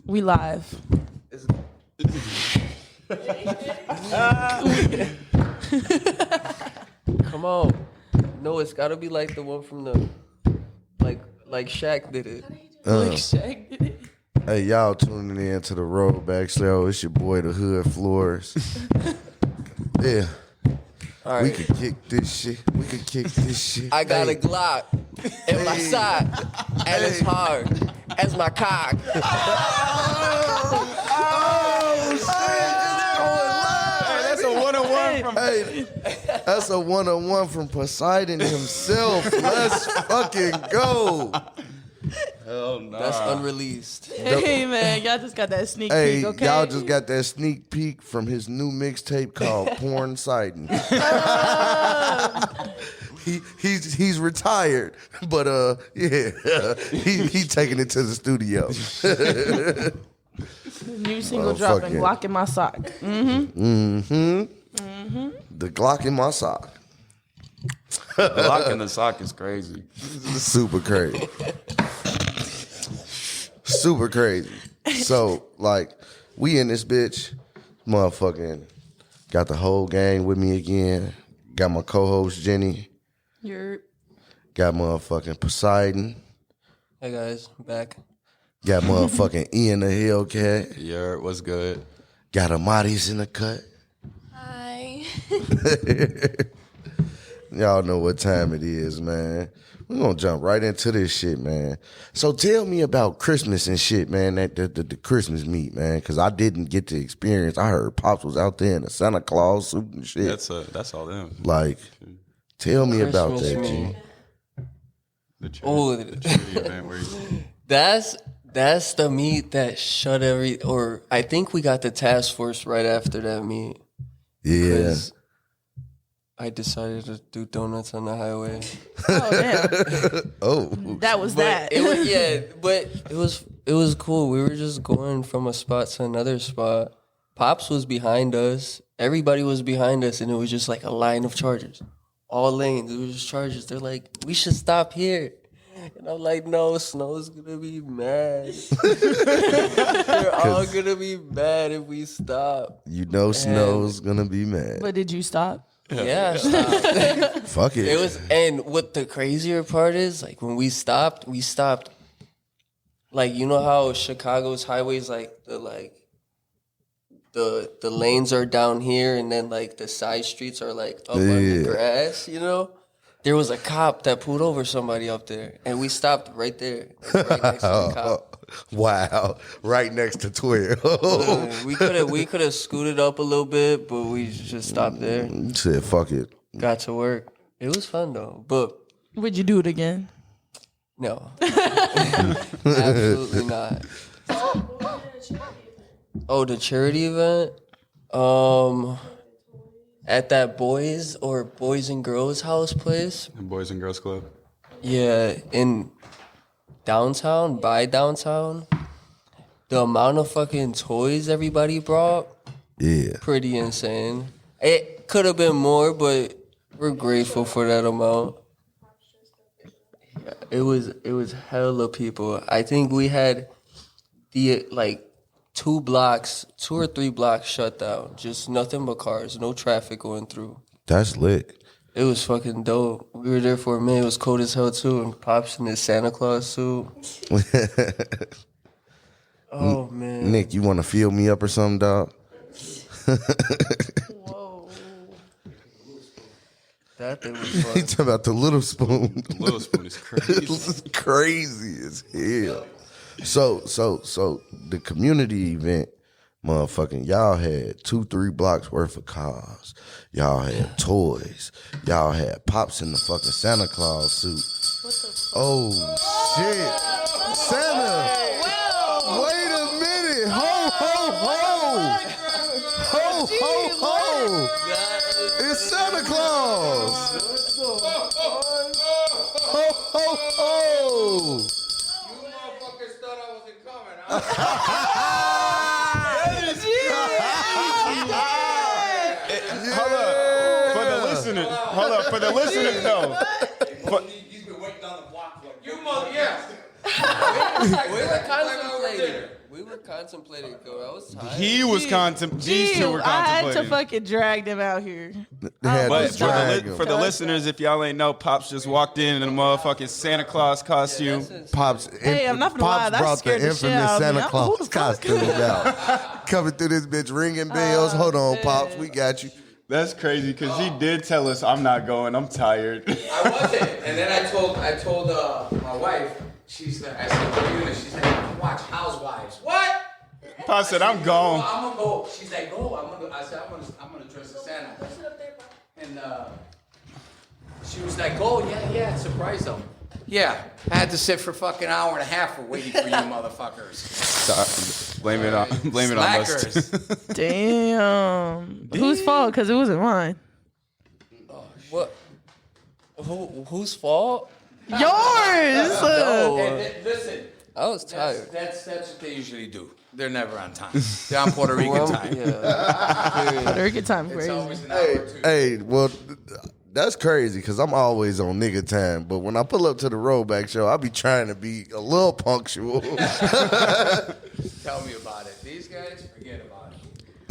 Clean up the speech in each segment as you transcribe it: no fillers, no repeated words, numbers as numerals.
We live. Come on. No, it's gotta be like the one from the like Shaq did it. Like Shaq did it. Hey, y'all tuning in to the Road Back Slow. It's your boy, the Hood Floors. Yeah. All right. We could kick this shit. I got a Glock in my side, and it's hard as my cock. That's a one-on-one from. Hey, that's a one-on-one from Poseidon himself. Let's fucking go. Hell no. That's unreleased. Hey man, y'all just got that sneak Hey, peek, okay? y'all just got that sneak peek from his new mixtape called Porn Poseidon. He's retired, but yeah, he taking it to the studio. New single dropping, yeah. Glock in my sock. The Glock in my sock. Lock in the sock is crazy. Super crazy. Super crazy. So, like, we in this bitch, motherfucking got the whole gang with me again. Got my co-host Jenny. You're Got motherfucking Poseidon. Hey guys, I'm back. Got motherfucking EinnaHellcat. Yeah, what's good? Got a Matiz in the cut. hi. Y'all know what time it is, man. We're gonna jump right into this shit, man. So tell me about Christmas and shit, man, the Christmas meet, man, because I didn't get to experience. I heard Pops was out there in a Santa Claus suit and shit. That's all them. Like, tell me about Christmas that, meet. G. The charity, Oh, the charity event where you, That's the meet that shut or I think we got the task force right after that meet. Yeah. 'Cause I decided to do donuts on the highway. Oh damn. Oh. That was that. It was but it was cool. We were just going from a spot to another spot. Pops was behind us. Everybody was behind us, and it was just like a line of chargers. All lanes. It was just chargers. They're like, we should stop here. And I'm like, no, Snow's gonna be mad. They're all gonna be mad if we stop. You know Snow's gonna be mad. But did you stop? Yeah, stop. Fuck it. It was, and what the crazier part is, like when we stopped, like, you know how Chicago's highways, like the lanes are down here, and then like the side streets are like up on the grass, you know? There was a cop that pulled over somebody up there, and we stopped right there, like right next to the cop. Wow. Right next to 12. We could have scooted up a little bit, but we just stopped there. Said, fuck it. Got to work. It was fun though, but Would you do it again? no, absolutely not. Oh, the charity event? At that boys and girls house place? the Boys and Girls Club. Yeah, in downtown, by downtown. The amount of fucking toys everybody brought, Yeah. pretty insane. It could have been more, but we're grateful for that amount. Yeah, it was hella people. I think we had the two or three blocks shut down. Just nothing but cars, no traffic going through. That's lit. It was fucking dope. We were there for a minute. It was cold as hell too. And Pops in his Santa Claus suit. Oh man, Nick, you want to fill me up or something, dog? Whoa. that thing was He fun. talking about the little spoon. The Little Spoon is crazy. This is crazy as hell. So the community event, motherfucking, y'all had 2-3 blocks worth of cars. Y'all had toys. Y'all had Pops in the fucking Santa Claus suit. Oh shit, Santa! Wait a minute! Ho ho ho! Ho ho ho! It's Santa Claus! Ho ho ho! Motherfuckers thought I wasn't coming, huh? Hold up. For the listeners, though. He's been waiting on the block like We're contemplating. We were contemplating going. I was tired. He was these two were I had to contemplating. fucking drag them out here. They had But to drag him. for the listeners, if y'all ain't know, Pops just walked in a motherfucking Santa Claus costume. Pops, Hey, I'm not gonna lie, Pops that brought the scared the shit infamous out of me. Santa I'm- Claus who the fuck? costume out. Coming through this bitch ringing bells. Hold on, Pops, we got you. That's crazy because he did tell us, I'm not going, I'm tired. I wasn't. And then I told my wife, I said, what are you doing? She's like, I'm watch Housewives. What? Pops said, I'm gone. I'm gonna go. She's like, go. I said, I'm gonna dress as Santa. And she was like, oh yeah, surprise them. Yeah, I had to sit for fucking hour and a half for waiting for you motherfuckers. Blame it on us. Slackers. Damn. Whose fault? Because it wasn't mine. What? Whose fault? Yours. No. Listen, I was tired. that's what they usually do. They're never on time. They're on Puerto Rican time. Yeah. Puerto Rican time, It's crazy. always an hour or two. Hey, well, that's crazy because I'm always on nigga time. But when I pull up to the rollback show, I be trying to be a little punctual. Tell me about it. These guys, forget about it.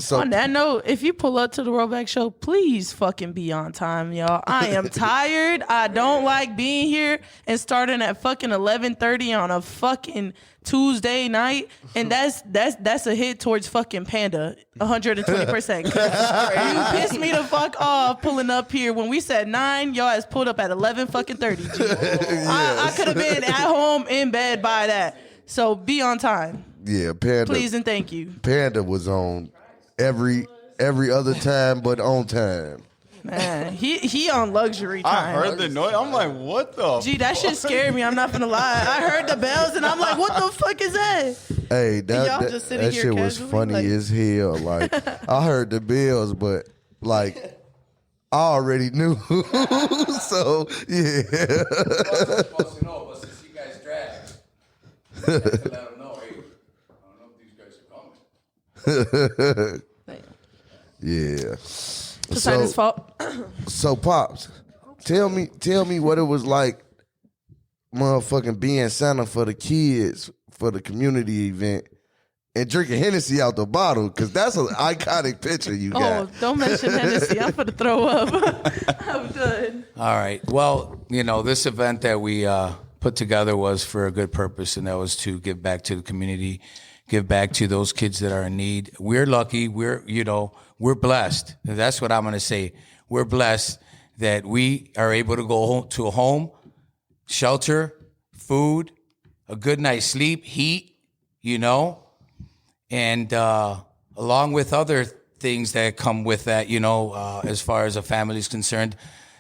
So On that note, if you pull up to the rollback show, please fucking be on time, y'all. I am tired. I don't like being here and starting at fucking 11:30 on a fucking Tuesday night, and that's a hit towards fucking Panda, 120%. You pissed me the fuck off pulling up here when we said 9. Y'all has pulled up at 11 fucking 30. I could have been at home in bed by that. So be on time, yeah, Panda. please and thank you. Panda was on every other time, but on time. Man, he on luxury I time. heard the noise. I'm like, what the? Gee, that shit scared me. I'm not gonna lie. I heard the bells and I'm like, what the fuck is that? Hey, Y'all that just sitting that here shit was casually, funny like- as hell. Like I heard the bells, but like I already knew. So yeah. Supposed to know, but since you guys dragged, I had to let them know, hey, I don't know if these guys are coming. Yeah. Poseidon's fault. So Pops, tell me what it was like, motherfucking being Santa for the kids for the community event and drinking Hennessy out the bottle, because that's an iconic picture you Oh, got. don't mention Hennessy. I'm gonna throw up. I'm good. All right. Well, this event that we put together was for a good purpose, and that was to give back to the community, give back to those kids that are in need. We're lucky. We're blessed. That's what I'm going to say. We're blessed that we are able to go home to a home, shelter, food, a good night's sleep, heat, and along with other things that come with that, as far as a family is concerned.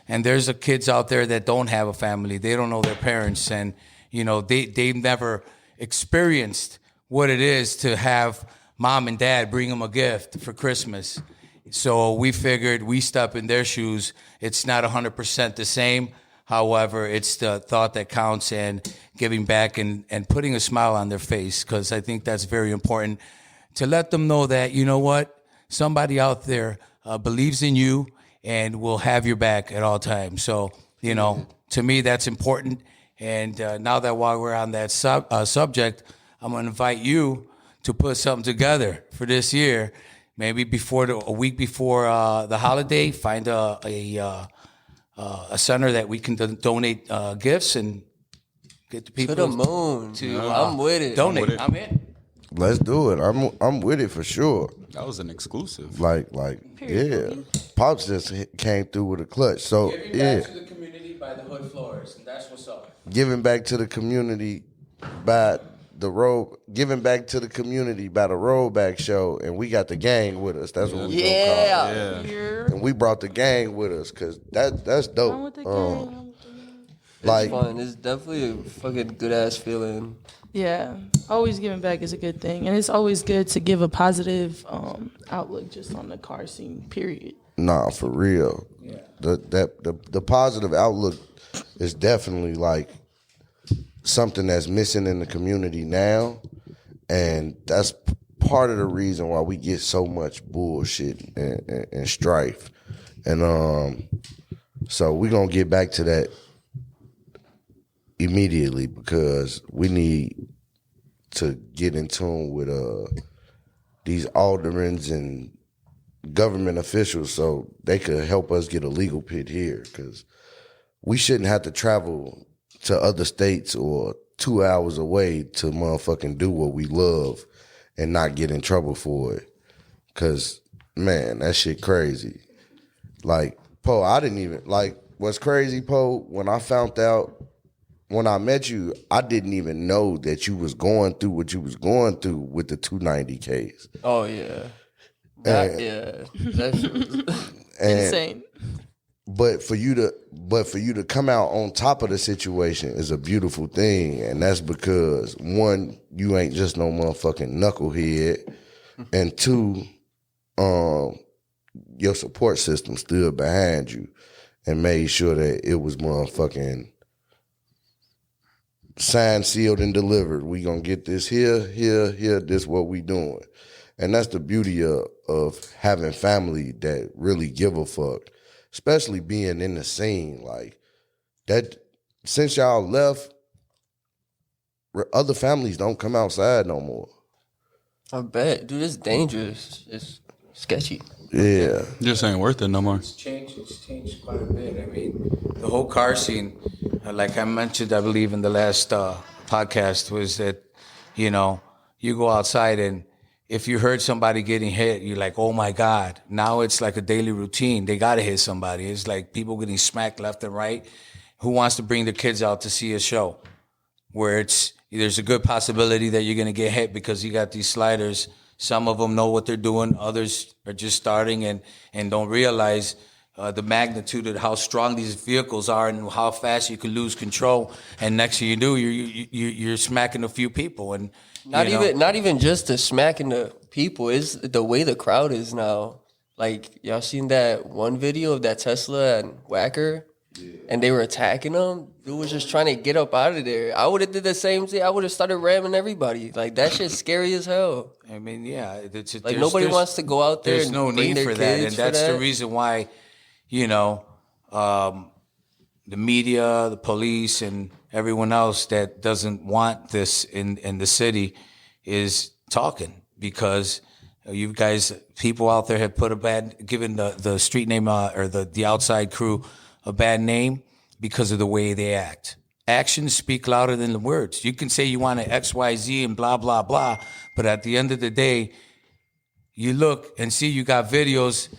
And there's kids out there that don't have a family. They don't know their parents. And, they've never experienced what it is to have mom and dad bring them a gift for Christmas. So we figured we step in their shoes. It's not 100% the same. However, it's the thought that counts and giving back and putting a smile on their face, because I think that's very important to let them know that, somebody out there believes in you and will have your back at all times. So, to me, that's important. And now that while we're on that subject, I'm going to invite you to put something together for this year. Maybe a week before the holiday, find a center that we can donate gifts and get the people To the moon. I'm with it. donate. I'm in. Let's do it. I'm with it for sure. That was an exclusive. Like yeah. Pops just came through with a clutch. So Giving yeah, back to the community by the hood floors, and that's what's up. giving back to the community by the rollback show, and we got the gang with us. That's what we gonna call it. Yeah. And we brought the gang with us because that's I'm dope. with the gang. Like Fun. It's definitely a fucking good ass feeling. Yeah, always giving back is a good thing, and it's always good to give a positive outlook just on the car scene. Period. nah, for real. Yeah. The positive outlook is definitely like something that's missing in the community now, and that's part of the reason why we get so much bullshit and strife. And so we're gonna get back to that immediately, because we need to get in tune with these aldermans and government officials so they could help us get a legal pit here, because we shouldn't have to travel to other states or 2 hours away to motherfucking do what we love and not get in trouble for it. Because, man, that shit crazy. Like, Poe, I didn't even, like, what's crazy, Poe, when I found out, when I met you, I didn't even know that you was going through what you was going through with the 290Ks. Oh yeah, that's Insane. But for you to come out on top of the situation is a beautiful thing, and that's because one, you ain't just no motherfucking knucklehead, and two, your support system stood behind you and made sure that it was motherfucking signed, sealed, and delivered. We gonna get this here. This what we doing. And that's the beauty of having family that really give a fuck, especially being in the scene. Like, that, since y'all left, other families don't come outside no more. I bet, dude, it's dangerous. It's sketchy. Yeah. Just ain't worth it no more. It's changed quite a bit. I mean, the whole car scene, like I mentioned, I believe in the last podcast, was that, you know, you go outside and if you heard somebody getting hit, you're like, oh my God. Now it's like a daily routine. They got to hit somebody. It's like people getting smacked left and right. Who wants to bring their kids out to see a show where there's a good possibility that you're going to get hit because you got these sliders. Some of them know what they're doing. Others are just starting and don't realize the magnitude of how strong these vehicles are and how fast you can lose control. And next thing you do, you're smacking a few people. And Not even just the smacking the people. It's the way the crowd is now. Like, y'all seen that one video of that Tesla and Whacker? Yeah. And they were attacking them. Dude was just trying to get up out of there. I would have did the same thing. I would have started ramming everybody. Like, that shit's scary as hell. I mean, yeah. Like, nobody wants to go out there. There's no need for that. And that's the reason why, you know, the media, the police, and everyone else that doesn't want this in the city is talking, because you guys, people out there have given the street name or the outside crew a bad name because of the way they act. Actions speak louder than the words. You can say you want an XYZ and blah, blah, blah, but at the end of the day, you look and see you got videos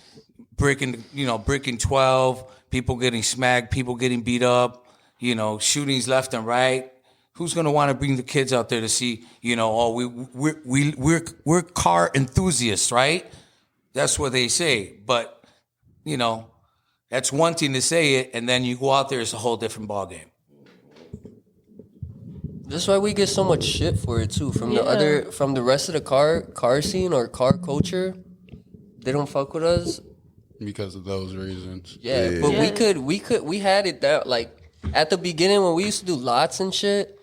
breaking 12, people getting smacked, people getting beat up, you know, shootings left and right. Who's going to want to bring the kids out there to see, you know, we're car enthusiasts, right? That's what they say. But, you know, that's one thing to say it, and then you go out there, it's a whole different ballgame. That's why we get so much shit for it too from the rest of the car scene or car culture. They don't fuck with us Because of those reasons. Yeah, but we had it that, like, at the beginning when we used to do lots and shit,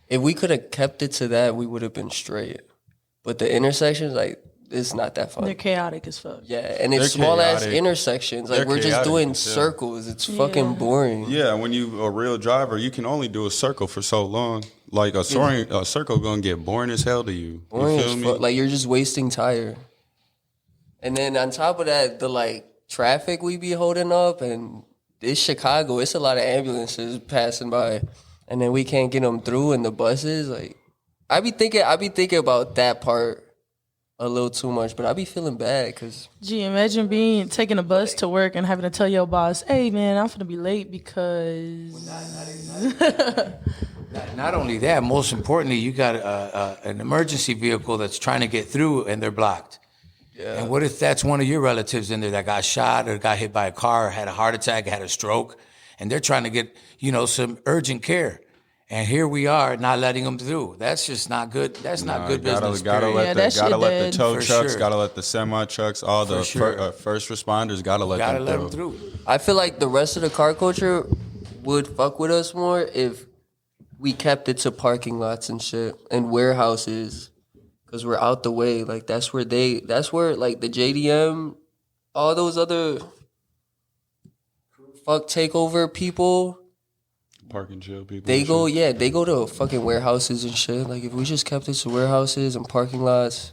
if we could have kept it to that, we would have been straight. But the intersections, like, it's not that fun. They're chaotic as fuck. Yeah, and it's small ass intersections. Like, we're just doing circles. It's fucking boring. Yeah, when you a real driver, you can only do a circle for so long. Like a circle gonna get boring as hell to you. Boring you feel as me? fuck. Like, you're just wasting tire. And then on top of that, the like traffic we be holding up, and it's Chicago. It's a lot of ambulances passing by, and then we can't get them through. And the buses, like, I be thinking about that part a little too much, but I be feeling bad because. Gee, imagine taking a bus to work and having to tell your boss, "Hey, man, I'm gonna be late because." Not only that, most importantly, you got an emergency vehicle that's trying to get through, and they're blocked. Yeah. And what if that's one of your relatives in there that got shot or got hit by a car, or had a heart attack, had a stroke, and they're trying to get, some urgent care. And here we are not letting them through. That's just not good. That's not good business. Gotta let the tow trucks, sure. gotta let the semi trucks, all the first responders, gotta let them through. I feel like the rest of the car culture would fuck with us more if we kept it to parking lots and shit and warehouses. Because we're out the way. Like, that's where like the JDM, all those other fuck takeover people, parking chill people. They and go, shit. yeah, they go to fucking warehouses and shit. Like if we just kept it to warehouses and parking lots,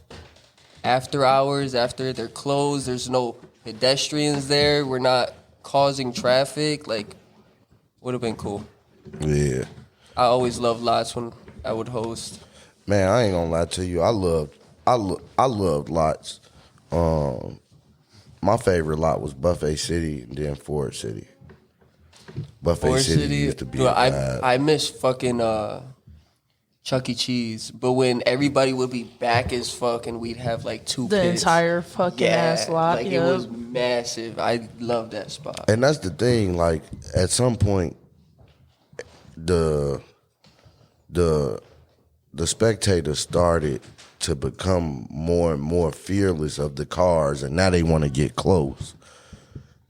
after hours, after they're closed, there's no pedestrians there. We're not causing traffic. Like, would have been cool. Yeah. I always loved lots when I would host. Man, I ain't gonna lie to you. I loved lots. My favorite lot was Buffet City and then Ford City. Buffet Ford City used to be Dude, a vibe. I miss fucking Chuck E. Cheese. But when everybody would be back as fuck and we'd have like two The pits. entire fucking ass lot. Like yeah. it was massive. I love that spot. And that's the thing, like at some point the spectators started to become more and more fearless of the cars, and now they want to get close.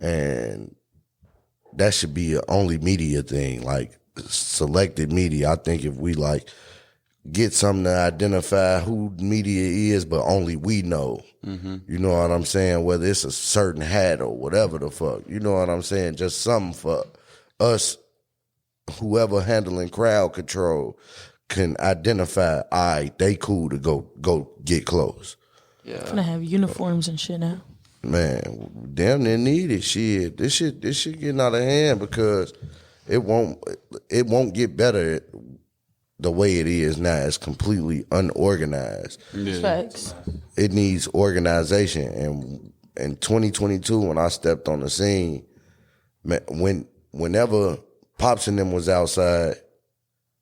And that should be a only media thing, like selected media. I think if we like get something to identify who media is, but only we know. You know what I'm saying? Whether it's a certain hat or whatever the fuck. You know what I'm saying? Just something for us, whoever handling crowd control, can identify, all right, they cool to go get close. Yeah. Gonna have uniforms and shit now. Man, damn near needed shit. This shit getting out of hand because it won't get better the way it is now. It's completely unorganized. Facts. It needs organization. And in 2022, when I stepped on the scene, man, whenever Pops and them was outside,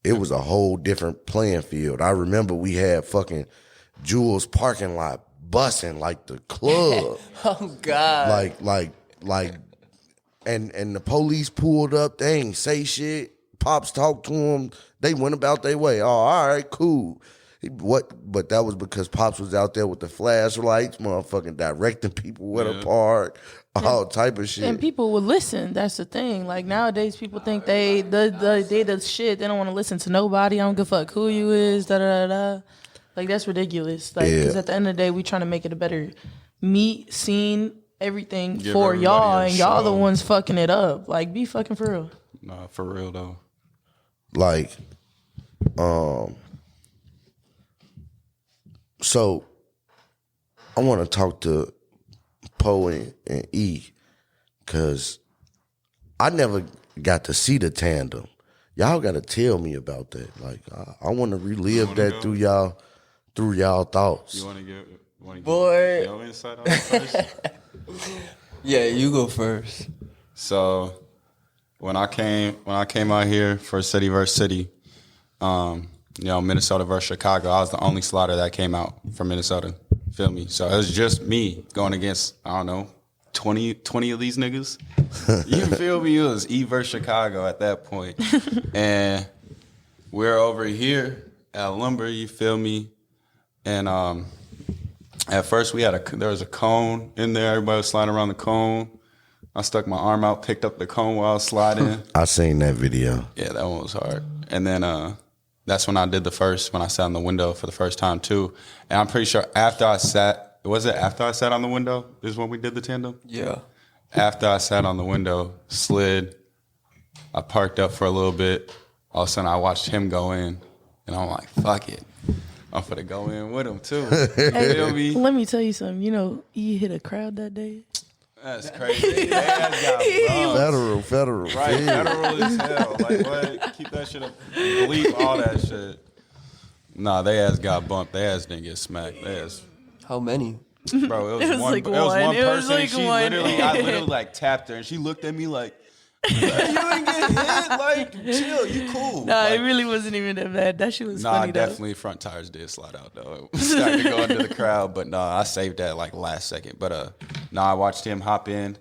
it was a whole different playing field. I remember we had fucking Jules parking lot bussing like the club. Oh God. Like, and the police pulled up. They ain't say shit. Pops talked to them. They went about their way. Oh, all right, cool. But that was because Pops was out there with the flashlights, motherfucking directing people where to park, all type of shit. And people would listen. That's the thing. Like nowadays, people think they the shit. They don't want to listen to nobody. I don't give a fuck who you is. Da da da da. Like that's ridiculous. Like because at the end of the day, we trying to make it a better meet, scene, everything Give for y'all, everybody a and y'all the show. ones fucking it up. Like be fucking for real. Nah, for real though. Like, so I want to talk to Poe and E because I never got to see the tandem. Y'all got to tell me about that. Like, I want to relive that through y'all thoughts. You want to get Boy. your insight on it first? Yeah, you go first. So when I came out here for City vs. City, Minnesota versus Chicago, I was the only slaughter that came out from Minnesota. Feel me? So it was just me going against, I don't know, 20 of these niggas. You feel me? It was E versus Chicago at that point. And we're over here at Lumber, you feel me? And at first there was a cone in there. Everybody was sliding around the cone. I stuck my arm out, picked up the cone while I was sliding. I seen that video. Yeah, that one was hard. And then that's when I did when I sat on the window for the first time too. And I'm pretty sure after I sat on the window is when we did the tandem? Yeah. After I sat on the window, slid, I parked up for a little bit. All of a sudden I watched him go in. And I'm like, fuck it. I'm finna go in with him too. Feel me? Let me tell you something. You know, E hit a crowd that day. That's crazy. Federal. Right, Yeah. federal as hell. Like, what? Keep that shit up. Bleep all that shit. Nah, they ass got bumped. They ass didn't get smacked. They ass, How many? bro, It was like one. It It was was one person. like She one. I literally like tapped her, and she looked at me like, "You ain't get hit. Like, chill. You cool." Nah, Like, it really wasn't even that bad. That shit was funny though. definitely front tires did slide out though. It started to go into the crowd, but no, I saved that like last second. But I watched him hop in.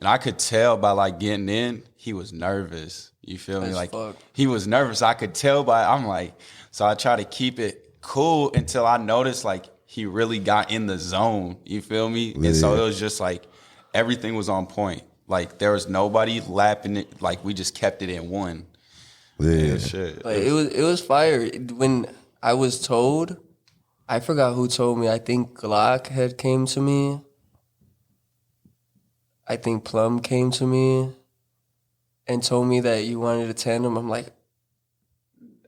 And I could tell by like getting in, he was nervous. You feel me? As Like fuck. he was nervous. I could tell I'm like, so I try to keep it cool until I noticed like he really got in the zone. You feel me? Yeah. And so it was just like everything was on point. Like there was nobody lapping it. Like we just kept it in one. Yeah. And shit. Like it was fire. When I was told, I forgot who told me. I think Glock had came to me. I think Plum came to me. and told me that you wanted a tandem, I'm like,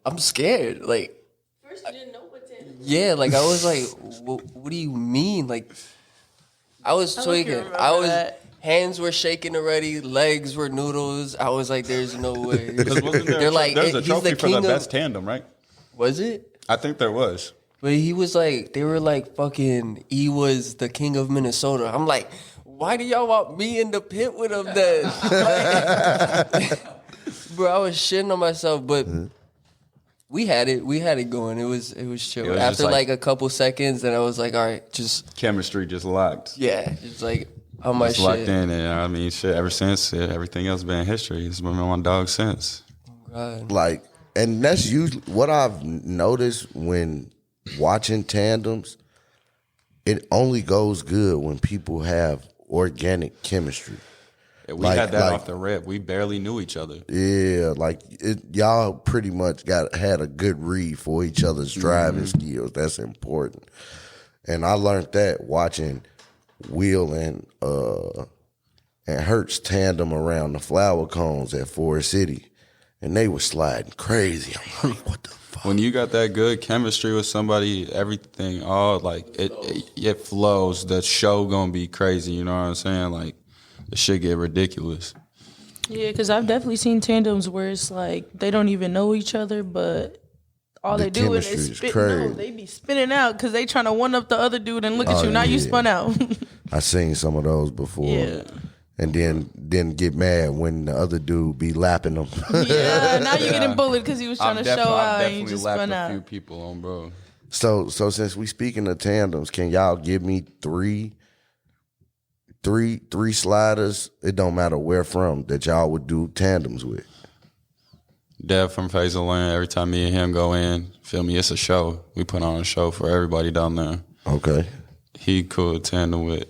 I'm scared. Like, First, you didn't know what tandem. yeah, like I was like, what do you mean? Like, I was tweaking. Hands were shaking already. Legs were noodles. I was like, there's no way. Because wasn't there They're like, there's a he's trophy the for the king of- best tandem, right? Was it? I think there was. But he was like, they were like, fucking, he was the king of Minnesota. I'm like, why do y'all want me in the pit with him then? Bro, I was shitting on myself, but we had it going. It was chill. It was After just like a couple seconds, then I was like, all right, just, Chemistry just locked. yeah, just like, on my It's shit. locked in, and I mean, shit. Ever since, everything else been history. It's been my dog since. God. Like, and that's usually what I've noticed when watching tandems. It only goes good when people have organic chemistry. We Like- had that like- off the rip. We barely knew each other. Yeah, like y'all pretty much had a good read for each other's driving skills. That's important. And I learned that watching Will and Hertz tandem around the flower cones at Forest City, and they were sliding crazy. I'm like, what the fuck? When you got that good chemistry with somebody, everything all like it flows. The show gonna be crazy. You know what I'm saying? Like the shit get ridiculous. Yeah, because I've definitely seen tandems where it's like they don't even know each other, but all The they do is chemistry is spit. crazy. No, they be spinning out because they trying to one up the other dude and look at you. Now you yeah. spun out. I seen some of those before. Yeah. And then get mad when the other dude be lapping them. Yeah, now you're getting bullied because he was trying to show out and you definitely just lapped spun a few out. people on, bro. So since we speaking of tandems, can y'all give me three sliders? It don't matter where from that y'all would do tandems with. Dev from Fazelland. Every time me and him go in, feel me, it's a show. We put on a show for everybody down there. Okay. He could tandem with.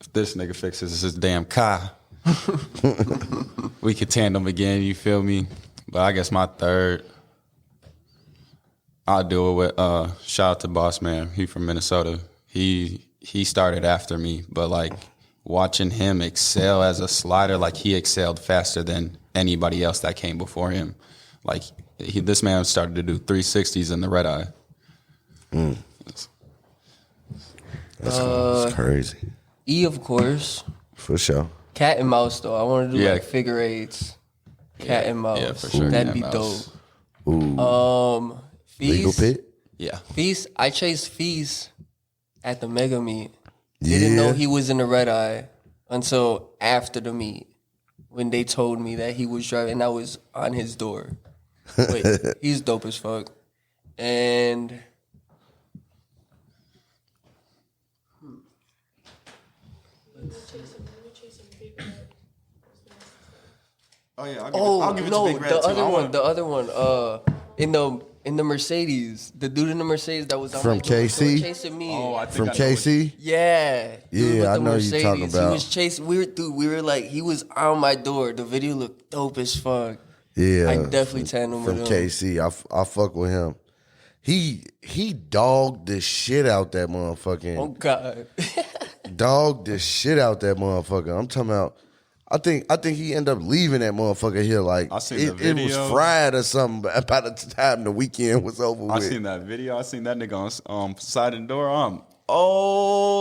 If this nigga fixes his damn car, we could tandem again. You feel me? But I guess my third, I'll do it with. Shout out to Boss Man. He from Minnesota. He started after me, but like watching him excel as a slider, like he excelled faster than anybody else that came before him. Like this man started to do 360s in the red eye. That's crazy. E, of course. For sure. Cat and mouse, though. I want to do Yeah. like figure eights. Cat and mouse. Yeah, for sure. That'd Cat be and dope. mouse. Legal Feast. pit? Yeah. Feast. I chased Feast at the mega meet. Didn't know he was in the red eye until after the meet when they told me that he was driving and I was on his door. Wait, he's dope as fuck. And Oh yeah. the other one, in the Mercedes, the dude in the Mercedes that was on From my door, KC? chasing me. Oh, I think From I know what- KC? Yeah. Dude Yeah, with I the know you talking Mercedes. about. He was chasing. We were like, he was on my door. The video looked dope as fuck. Yeah. I definitely tandem From with him. KC. I fuck with him. He dogged the shit out that motherfucking. Oh God. Dogged the shit out that motherfucker. I'm talking about. I think he ended up leaving that motherfucker here like I seen it, the it was video. fried or something. By the time the weekend was over I with, seen that video. I seen that nigga on side of the door.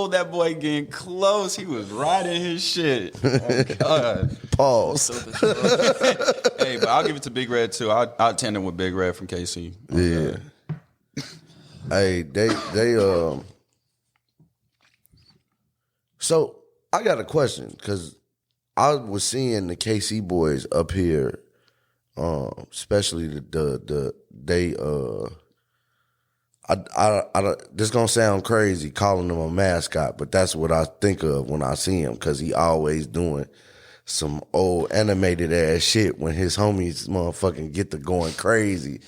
That boy getting close. He was riding his shit. Oh God. pause. Hey, but I'll give it to Big Red too. I'll tandem with Big Red from KC. Yeah. Hey, they So I got a question because I was seeing the KC boys up here, especially this gonna sound crazy calling him a mascot, but that's what I think of when I see him because he always doing some old animated ass shit when his homies motherfucking get to going crazy.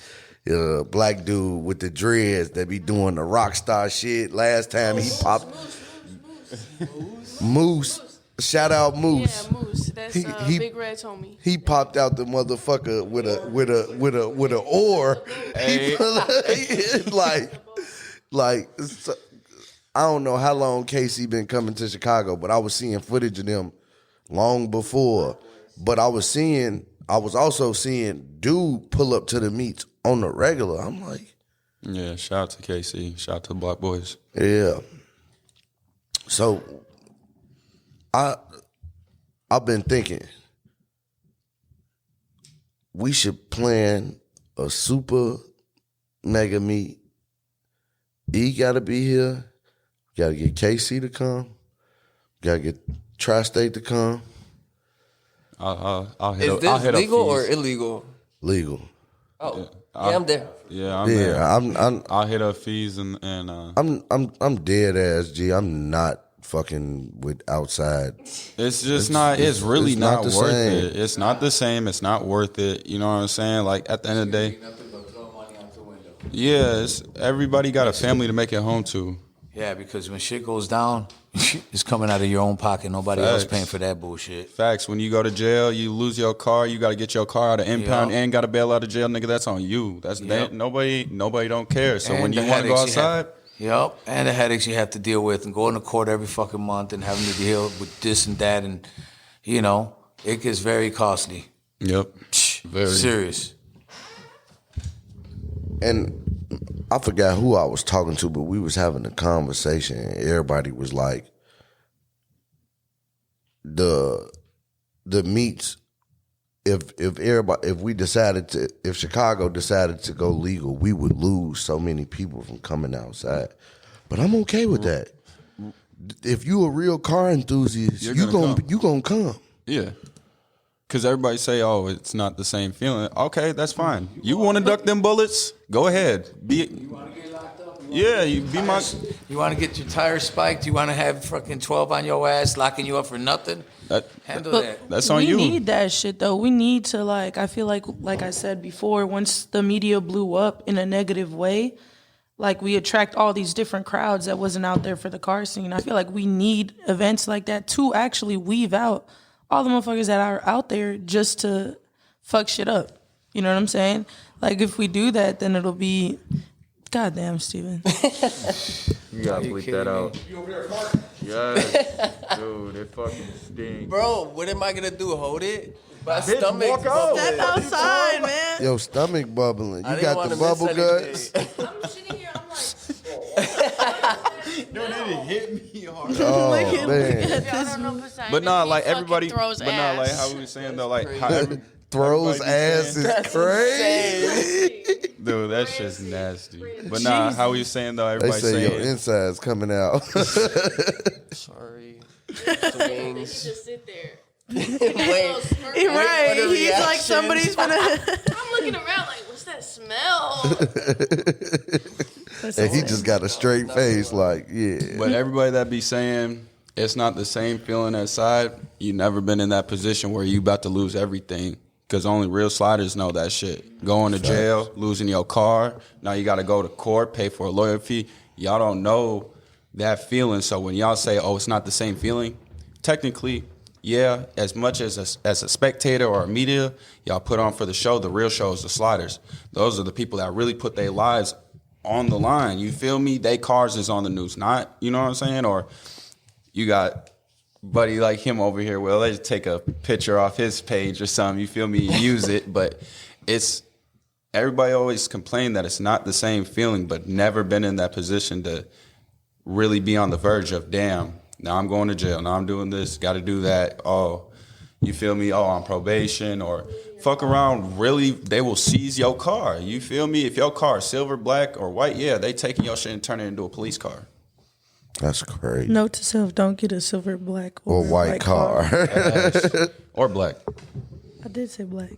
Black dude with the dreads that be doing the rock star shit. Last time he popped Moose. Shout out Moose. Yeah, Moose. That's He- Big Red's homie. He popped out the motherfucker with a oar. Like I don't know how long Casey been coming to Chicago, but I was seeing footage of them long before, But I was also seeing dude pull up to the meets on the regular. I'm like, Yeah, shout out to KC. Shout out to the Block Boys. yeah. So I've been thinking we should plan a super mega meet. E gotta be here. Gotta get KC to come. Gotta get Tri-State to come. I'll hit Is up. this I'll hit legal up or fees. illegal? Legal. Oh, yeah, I'm there. Yeah, I'm there. Yeah, I'll hit up fees and I'm dead ass G. I'm not fucking with outside. it's just not. It's really it's not not the worth same. it. It's not the same. It's not worth it. You know what I'm saying? Like at the end of the day, Nothing but throw money out the window. yeah. Everybody got a family to make it home to. Yeah, because when shit goes down, it's coming out of your own pocket. Nobody else Facts. paying for that bullshit. Facts. When you go to jail, you lose your car. You got to get your car out of impound Yep. and got to bail out of jail, nigga. That's on you. That's Yep. nobody don't care. So And when the you want to go headaches you have- outside, Yep, and the headaches you have to deal with and going to court every fucking month and having to deal with this and that and, you know, it gets very costly. yep, very Serious. And I forgot who I was talking to, but we was having a conversation and everybody was like, the meets, if Chicago decided to go legal, we would lose so many people from coming outside. But I'm okay with that. If you a real car enthusiast, You're you gonna gonna come. Yeah. Because everybody say, oh, it's not the same feeling. Okay, that's fine. You want to duck them bullets? Go ahead. You want to get locked up? You be my... You want to get your tires spiked? You want to have fucking 12 on your ass locking you up for nothing? Handle that. That's on we you. We need that shit though. We need to I feel like I said before, once the media blew up in a negative way, like we attract all these different crowds that wasn't out there for the car scene. I feel like we need events like that to actually weave out all the motherfuckers that are out there just to fuck shit up. You know what I'm saying? Like if we do that, then it'll be, goddamn, Steven. You gotta bleep that out. You over there, Mark? Yes. Dude, it fucking stinks. Bro, what am I gonna do? Hold it? My stomach's walk out. Step bubbling. outside, man. Your stomach bubbling. I You didn't got wanna the miss bubble anything. guts. I'm sitting here, I'm like, Dude, it hit me hard. Oh Look at man, I don't know Poseidon. But nah, He like fucking everybody... throws But nah, like how ass. we were saying though, like how throws everybody be ass saying- is crazy. Dude, that's just nasty. But nah, how we saying though, They everybody say your saying... insides coming out. Sorry. He Wings. just sit there. Wait. Right. for the He's like reaction. somebody's gonna. I'm looking around like, what's that smell? And he just got a straight face, like, yeah. But everybody that be saying it's not the same feeling outside, you never been in that position where you about to lose everything. Because only real sliders know that shit. Going to jail, losing your car. Now you got to go to court, pay for a lawyer fee. Y'all don't know that feeling. So when y'all say, oh, it's not the same feeling, technically, yeah, as much as a spectator or a media, y'all put on for the show, the real show is the sliders. Those are the people that really put their lives on the line. You feel me? They cars is on the news, not, you know what I'm saying? Or you got buddy like him over here, well, they just take a picture off his page or something, you feel me, use it. But it's, everybody always complain that it's not the same feeling, but never been in that position to really be on the verge of, damn, now I'm going to jail, now I'm doing this, got to do that. Oh, you feel me? Oh, on probation, or fuck around, really, they will seize your car. You feel me? If your car is silver, black, or white, yeah, they taking your shit and turning it into a police car. That's crazy. Note to self: don't get a silver, black, Or white car. Or black. I did say black.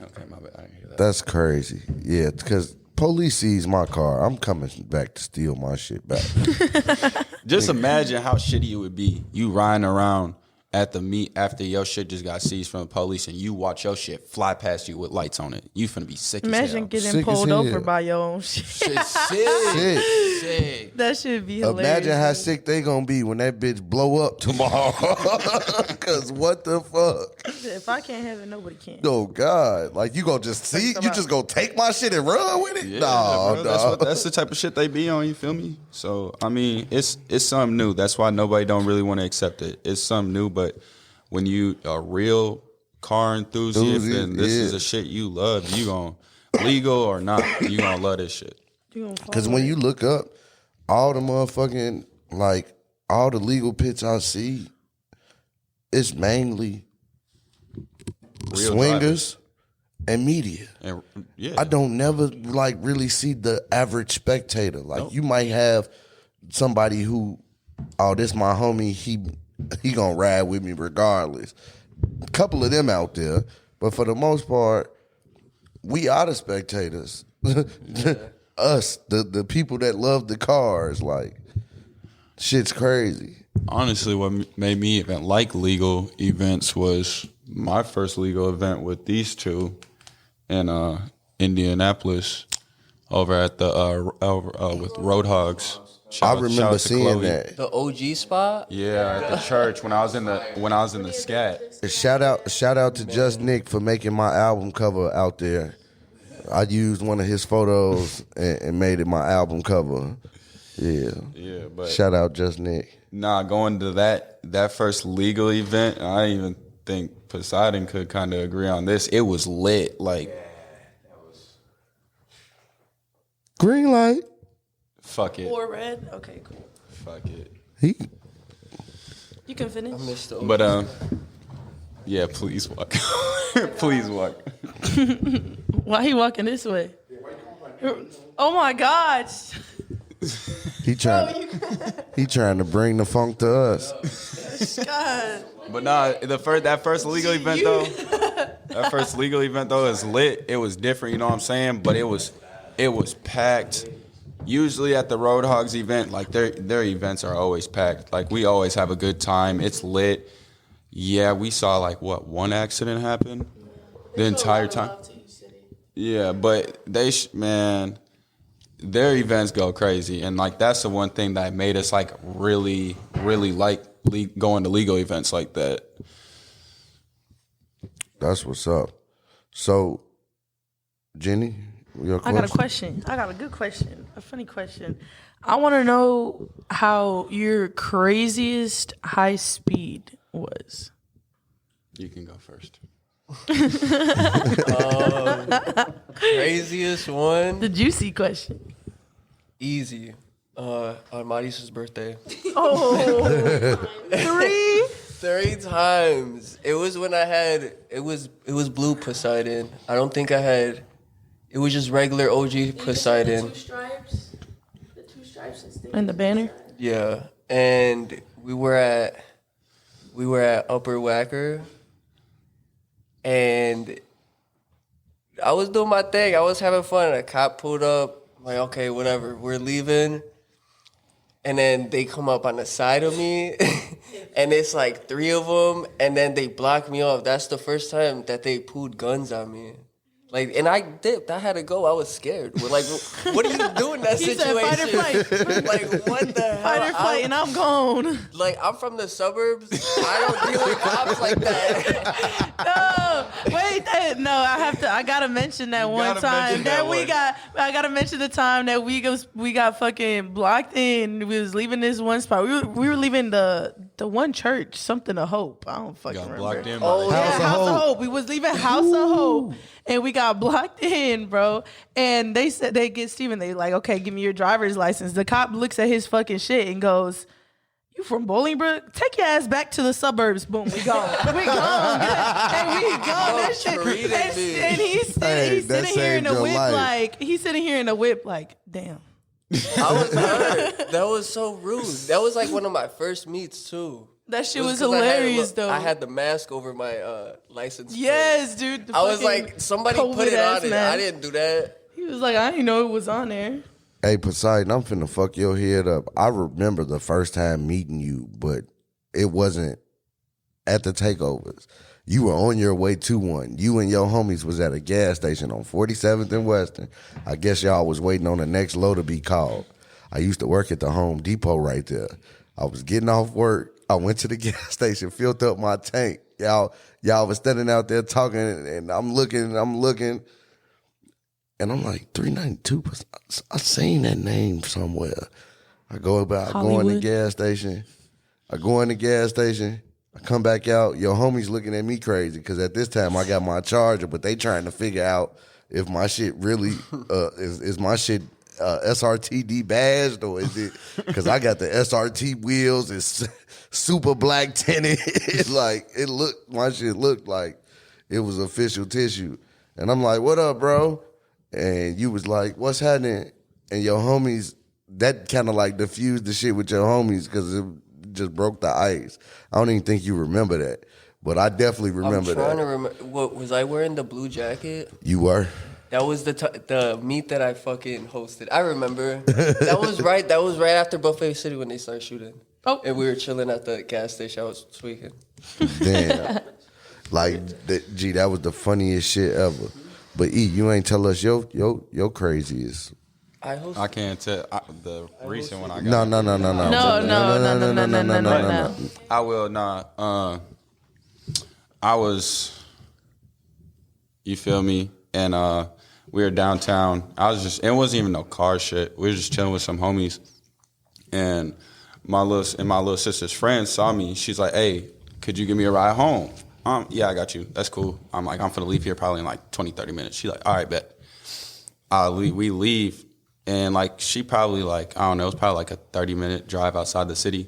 Okay, my bad. I didn't hear that. That's crazy. Yeah, because police seize my car. I'm coming back to steal my shit back. Just imagine how shitty it would be. You riding around at the meet after your shit just got seized from the police and you watch your shit fly past you with lights on it. You finna be sick as Imagine hell. getting Sick as pulled hell. over by your own shit. Shit, Shit. sick. That should be hilarious. Imagine how sick they gonna be when that bitch blow up tomorrow. Cause what the fuck? If I can't have it, nobody can. Oh God! Like you gonna just see? You just gonna take my shit and run with it? Yeah, No, bro, no. that's the type of shit they be on. You feel me? So I mean, it's something new. That's why nobody don't really want to accept it. It's something new, but when you a real car enthusiast and this is a shit you love, you gonna legal or not, you gonna love this shit. Because when you look up all the motherfucking, like, all the legal pits I see, it's mainly Real swingers and media. And yeah, I don't never, like, really see the average spectator. Like, you might have somebody who, oh, this my homie, he gonna ride with me regardless. A couple of them out there, but for the most part, we are the spectators. Us, the people that love the cars, like, shit's crazy. honestly, what made me even like legal events was my first legal event with these two in Indianapolis over at the with Roadhogs. I remember seeing that. The OG spot. Yeah, at the church when I was in the scat. Shout out to Just Nick for making my album cover out there. I used one of his photos and made it my album cover. Yeah. Yeah, but Shout out Just Nick. nah, going to that first legal event, I didn't even think Poseidon could kind of agree on this. It was lit, like Green light. fuck it, Or red. Okay, cool. fuck it. You can finish. I missed the OG. But yeah, please walk, please walk. Why he walking this way? Oh my gosh. He trying to bring the funk to us. God. But nah, that first legal event though, that first legal event though is lit. It was different, you know what I'm saying? But it was packed. Usually at the Roadhogs event, like their events are always packed. Like we always have a good time. It's lit. Yeah, we saw like one accident happen the entire time. Yeah, but man, their events go crazy, and like that's the one thing that made us like really, really like going to legal events like that. That's what's up. So, Jenny, your question? I got a question. I got a good question. A funny question. I want to know how your craziest high speed was. You can go first. Craziest one. The juicy question. Easy. On Matiz's birthday. Oh, 3? 3 times. It was when I had it was blue Poseidon. I don't think I had. It was just regular OG Poseidon. The 2 stripes. The 2 stripes and stickers. And the banner. Yeah, and we were at Upper Wacker, and I was doing my thing. I was having fun. A cop pulled up. I'm like, okay, whatever. We're leaving. And then they come up on the side of me, and it's like 3 of them, and then they block me off. That's the first time that they pulled guns on me. Like, and I dipped. I had to go. I was scared. We're like, what are you doing in that He situation? said fight or flight. Like, what the hell? Fight or flight, and I'm gone. Like, I'm from the suburbs. I don't deal with cops like that. No, wait, I gotta mention that one time that we got. I gotta mention the time that we got fucking blocked in. We was leaving this one spot. We were leaving the one church, something of hope. I don't fucking Got remember. blocked in. Oh, by Yeah, House of Hope. We was leaving House of Hope, and we got blocked in, bro. And they said they get Steven. They like, okay, give me your driver's license. The cop looks at his fucking shit and goes, "You from Bolingbrook? Take your ass back to the suburbs." Boom, we gone. We gone. And we gone. That shit. And he's sitting here in the whip like he's sitting here in the whip like, damn. I was hurt. That was so rude. That was like one of my first meets too. That shit It was 'cause I had hilarious though. I had the mask over my license plate. Yes, dude. I was like, somebody put it on it. I didn't do that. He was like, I didn't know it was on there. Hey, Poseidon, I'm finna fuck your head up. I remember the first time meeting you, but it wasn't at the takeovers. You were on your way to one. You and your homies was at a gas station on 47th and Western. I guess y'all was waiting on the next load to be called. I used to work at the Home Depot right there. I was getting off work. I went to the gas station, filled up my tank. Y'all was standing out there talking, and I'm looking. And I'm like, 392, I seen that name somewhere. I go in the gas station. I come back out, your homies looking at me crazy because at this time I got my Charger, but they trying to figure out if my shit really is my shit SRTD badged or is it because I got the SRT wheels, it's super black tinted. Like my shit looked like it was official tissue. And I'm like, what up, bro? And you was like, what's happening? And your homies, that kind of like diffused the shit with your homies because it just broke the ice. I don't even think you remember that. But I definitely remember that. I'm trying to remember. What, was I wearing the blue jacket? You were? That was the meet that I fucking hosted. I remember. That was right after Buffet City when they started shooting. Oh. And we were chilling at the gas station. I was tweaking. Damn. Gee, that was the funniest shit ever. But E, you ain't tell us your craziest. I can't tell the recent one I got. No. No. I will not. I was, you feel me? And we were downtown. It wasn't even no car shit. We were just chilling with some homies. And my little sister's friend saw me. She's like, hey, could you give me a ride home? Yeah, I got you. That's cool. I'm like, I'm finna leave here probably in like 20, 30 minutes. She's like, all right, bet. We leave. And like, she probably like, I don't know, it was probably like a 30-minute drive outside the city.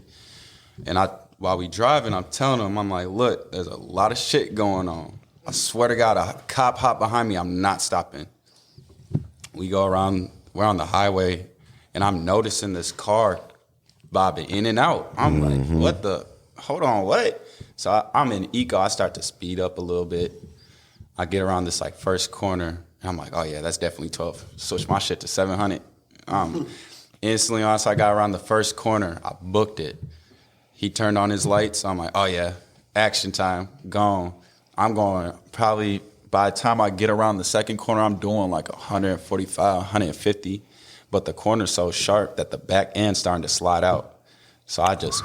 And while we driving, I'm telling them, I'm like, look, there's a lot of shit going on. I swear to God, a cop hopped behind me. I'm not stopping. We go around, we're on the highway, and I'm noticing this car bobbing in and out. I'm like, what the, hold on, what? So I'm in eco. I start to speed up a little bit. I get around this like first corner, and I'm like, oh yeah, that's definitely 12. Switch my shit to 700. Instantly, once I got around the first corner, I booked it. He turned on his lights. I'm like, oh yeah, action time, gone. I'm going probably, by the time I get around the second corner, I'm doing like 145, 150. But the corner's so sharp that the back end's starting to slide out. So I just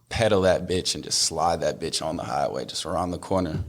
pedal that bitch and just slide that bitch on the highway, just around the corner.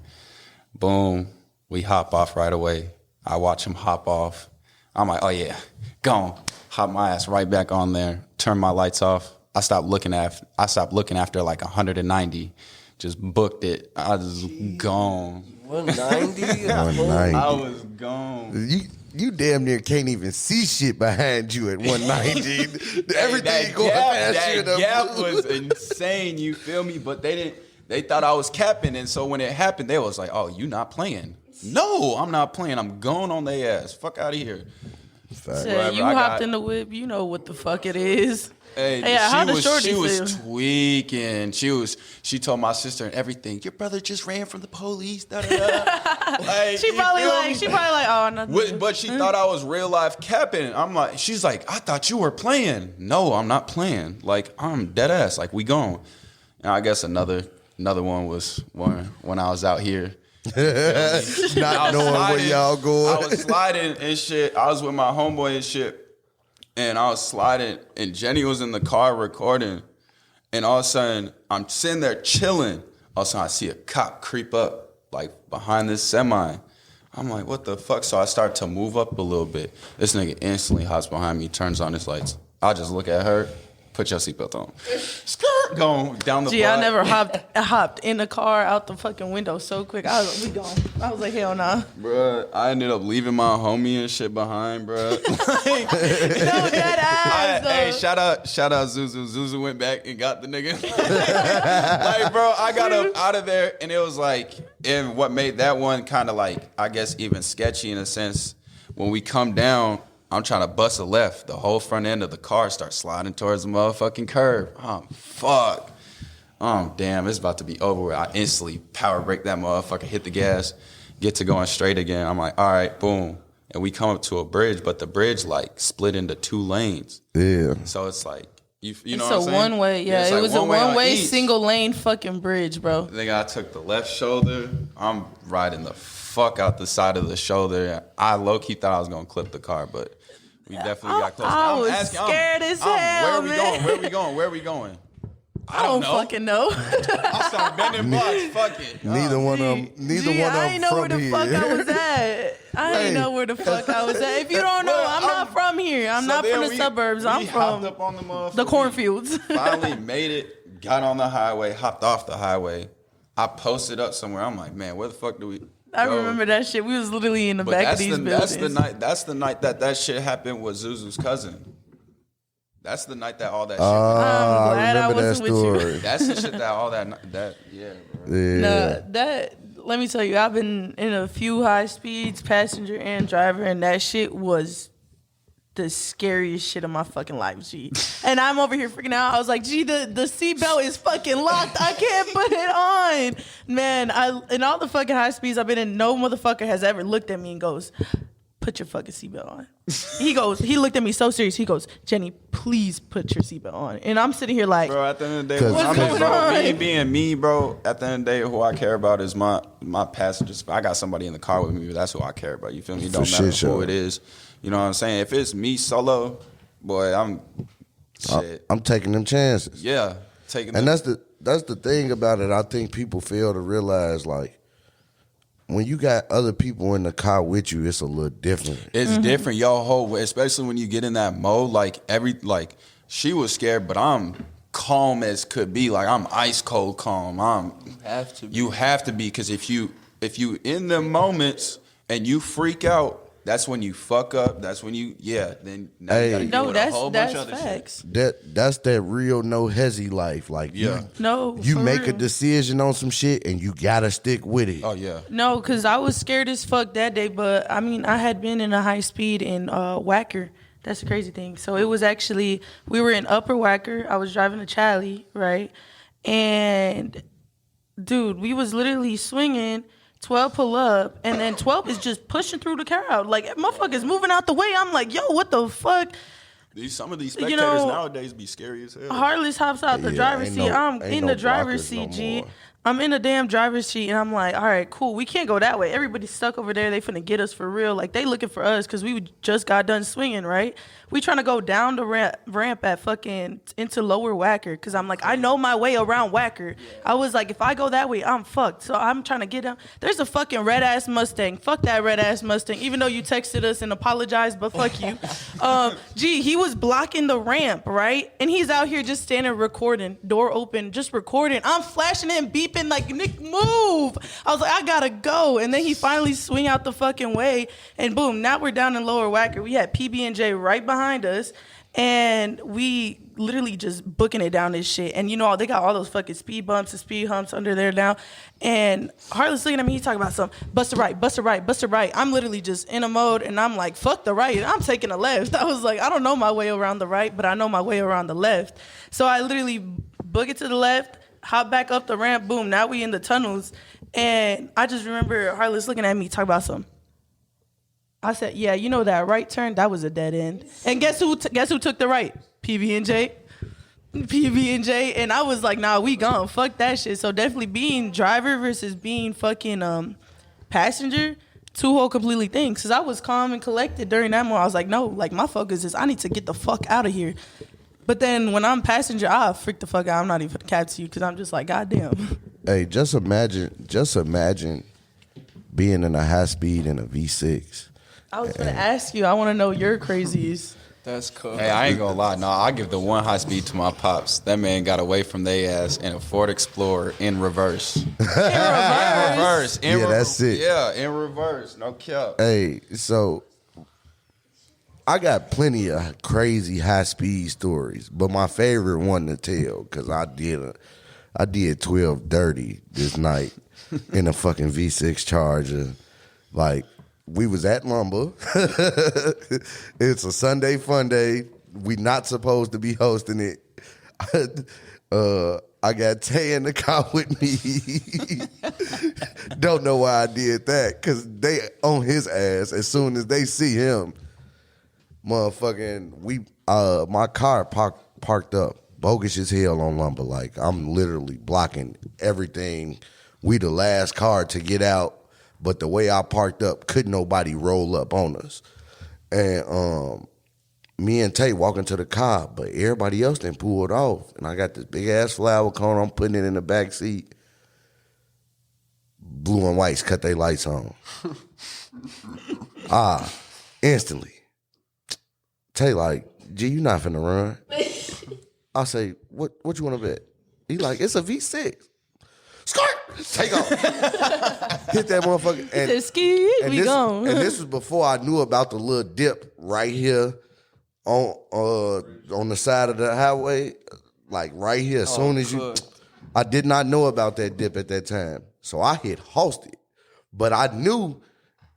Boom, we hop off right away. I watch him hop off. I'm like, oh yeah, gone. Hop my ass right back on there, turn my lights off. I stopped looking after like 190. Just booked it. I was gone. 190? 190. I was gone. You damn near can't even see shit behind you at 190. Everything going that past you. That gap was insane, you feel me? But they thought I was capping, and so when it happened, they was like, oh, you not playing. No, I'm not playing. I'm going on their ass. Fuck out of here. So you hopped in the whip. You know what the fuck it is. Hey, how the shorty she was feel? tweaking. She told my sister and everything. Your brother just ran from the police. Da, da, da. Like, she probably like, oh no. But she thought I was real life capping. I'm like, she's like, I thought you were playing. No, I'm not playing. Like, I'm dead ass. Like, we gone. And I guess another one was when I was out here. Not knowing where y'all going. I was sliding and shit. I was with my homeboy and shit. And I was sliding, and Jenny was in the car recording. And all of a sudden, I'm sitting there chilling. All of a sudden, I see a cop creep up, like, behind this semi. I'm like, what the fuck? So I start to move up a little bit. This nigga instantly hops behind me, turns on his lights. I just look at her, put your seatbelt on. Skirt, going down the block. I never hopped in the car out the fucking window so quick. I was like, hell nah. Bruh, I ended up leaving my homie and shit behind, bruh. No, dead ass. Hey, shout out Zuzu. Zuzu went back and got the nigga. Like, bro, I got up out of there, and it was like, and what made that one kind of like, I guess, even sketchy in a sense, when we come down, I'm trying to bust a left. The whole front end of the car starts sliding towards the motherfucking curb. Oh, fuck. Oh, damn, it's about to be over with. I instantly power brake that motherfucker, hit the gas, get to going straight again. I'm like, all right, boom. And we come up to a bridge, but the bridge, like, split into 2 lanes. Yeah. So it's like, you know what I'm saying? It's a one-way, yeah. It's It like was a one-way, each. single-lane fucking bridge, bro. Then I took the left shoulder. I'm riding the fuck out the side of the shoulder. I low-key thought I was going to clip the car, but we definitely got close. I was scared as hell, man. Where are we going? I don't fucking know. I started bending blocks. Fuck it. Neither one of them I ain't know where the fuck I was at. I ain't know where the fuck I was at. If you don't know, I'm not from here. I'm not from the suburbs. I'm from up on the cornfields. Finally made it, got on the highway, hopped off the highway, I posted up somewhere. I'm like, man, where the fuck do we? I go? remember that shit. We was literally in the But back that's of these the buildings. that's the night that shit happened with Zuzu's cousin. That's the night that all that shit. I'm glad I remember that wasn't with you. story. That's the shit that all that yeah, bro. Yeah. Nah, that let me tell you, I've been in a few high speeds, passenger and driver, and that shit was the scariest shit of my fucking life, G. And I'm over here freaking out. I was like, G, the seatbelt is fucking locked. I can't put it on. Man, in all the fucking high speeds I've been in, no motherfucker has ever looked at me and goes, put your fucking seatbelt on. He looked at me so serious. He goes, Jenny, please put your seatbelt on. And I'm sitting here like, Bro, at the end of the day, What's going on? me being me, bro, at the end of the day, who I care about is my passengers. If I got somebody in the car with me, that's who I care about. You feel me? It don't matter who it is. You know what I'm saying? If it's me solo, boy, I'm taking them chances. Yeah. Taking And that's the thing about it. I think people fail to realize, like, when you got other people in the car with you, it's a little different. It's different, yo, especially when you get in that mode. Like she was scared, but I'm calm as could be. Like I'm ice cold calm. You have to be, because if you in the moments and you freak out, that's when you fuck up. That's when you then now you gotta deal with a whole bunch of other facts. shit. That's that real no hezzy life. Like you for make a real. decision on some shit and you gotta stick with it. Oh yeah. No, because I was scared as fuck that day, but I mean, I had been in a high speed in Wacker. That's the crazy thing. So it was actually, we were in Upper Wacker. I was driving to Chally, right? And dude, we was literally swinging. 12 pull up, and then 12 is just pushing through the crowd. Like, motherfuckers moving out the way. I'm like, yo, what the fuck? Some of these spectators nowadays be scary as hell. Heartless hops out the driver's seat. I'm in the driver's seat, G. I'm in the damn driver's seat, and I'm like, all right, cool. We can't go that way. Everybody's stuck over there. They finna get us for real. Like, they looking for us because we just got done swinging, right? We trying to go down the ramp at fucking into Lower Wacker because I'm like, I know my way around Wacker. I was like, if I go that way, I'm fucked. So I'm trying to get down. There's a fucking red-ass Mustang. Fuck that red-ass Mustang. Even though you texted us and apologized, but fuck you. Gee, he was blocking the ramp, right? And he's out here just standing recording, door open, just recording. I'm flashing and beeping like, Nick, move. I was like, I gotta go. And then he finally swing out the fucking way, and boom, now we're down in Lower Wacker. We had PB&J right behind us, and we literally just booking it down this shit. And you know, they got all those fucking speed bumps and speed humps under there now. And Harley's looking at me, he's talking about something, bust a right, bust a right, bust a right. I'm literally just in a mode, and I'm like, fuck the right, I'm taking a left. I was like, I don't know my way around the right, but I know my way around the left. So I literally book it to the left, hop back up the ramp, boom, now we in the tunnels. And I just remember Harley's looking at me, talking about something. I said, yeah, you know that right turn, that was a dead end. And guess who took the right? PB&J. And I was like, nah, we gone. Fuck that shit. So definitely being driver versus being fucking passenger, two whole completely things. Because I was calm and collected during that moment. I was like, no, like my focus is I need to get the fuck out of here. But then when I'm passenger, I freak the fuck out. I'm not even cap to you because I'm just like, goddamn. Hey, just imagine being in a high speed in a V6. I was gonna ask you. I want to know your crazies. That's cool. Hey, I ain't gonna lie. No, I give the one high speed to my pops. That man got away from they ass in a Ford Explorer in reverse. In reverse. That's it. Yeah, in reverse. No cap. Hey, so I got plenty of crazy high speed stories, but my favorite one to tell, because I did 12:30 this night in a fucking V6 Charger. Like, we was at Lumber. It's a Sunday fun day. We not supposed to be hosting it. I got Tay in the car with me. Don't know why I did that, because they on his ass as soon as they see him. Motherfucking, my car parked up bogus as hell on Lumber. Like, I'm literally blocking everything. We the last car to get out. But the way I parked up, couldn't nobody roll up on us. And me and Tate walking to the car, but everybody else done pulled off. And I got this big-ass flower cone. I'm putting it in the back seat. Blue and whites cut their lights on. Instantly. Tate like, G, you not finna run. I say, what you want to bet? He like, it's a V6. Skirt! Take off. Hit that motherfucker. And, Said, ski, we this, gone. and this was before I knew about the little dip right here on the side of the highway. Like right here, as soon as you... I did not know about that dip at that time. So I hit Halsted. But I knew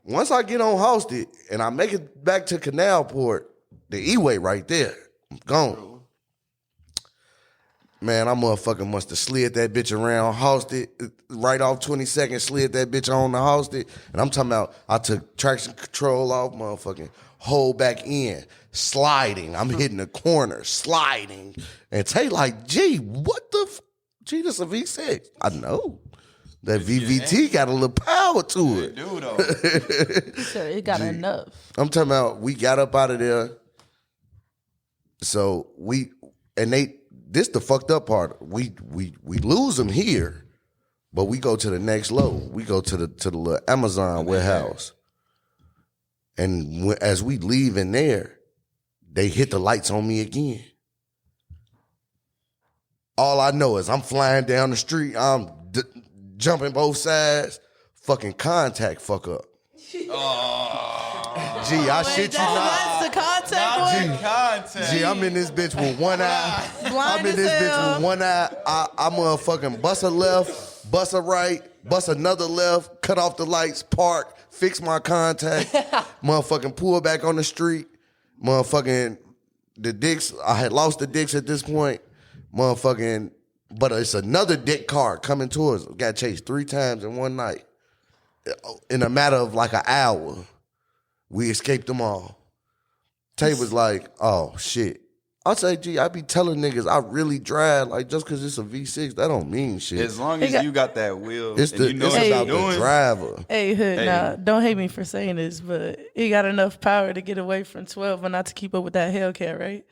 once I get on Halsted and I make it back to Canalport, the E-way right there, I'm gone. Man, I motherfucking must have slid that bitch around Halsted, right off 22nd, slid that bitch on the Halsted. And I'm talking about I took traction control off, motherfucking hold back in, sliding. I'm hitting the corner, sliding. And Tay like, gee, what the gee, this a V6. I know. That VVT got a little power to it. Dude, though. So it got enough. I'm talking about we got up out of there. So this the fucked up part. We lose them here, but we go to the next low. We go to the little Amazon warehouse. And as we leave in there, they hit the lights on me again. All I know is I'm flying down the street. I'm jumping both sides. Fucking contact fuck up. Oh. Gee, I shit you not. That's the contact one. Gee, I'm in this bitch with one eye. Blind as hell. I motherfucking bust a left, bust a right, bust another left, cut off the lights, park, fix my contact, motherfucking pull back on the street, motherfucking the dicks. I had lost the dicks at this point. Motherfucking, but it's another dick car coming towards us. Got chased 3 times in one night. In a matter of like an hour, we escaped them all. Tay was like, oh shit. I say, gee, I be telling niggas I really drive. Like, just because it's a V6, that don't mean shit. As long as you got that wheel, It's and you know what about you're doing. the driver. Hey, Hood, nah, don't hate me for saying this, but he got enough power to get away from 12, but not to keep up with that Hellcat, right?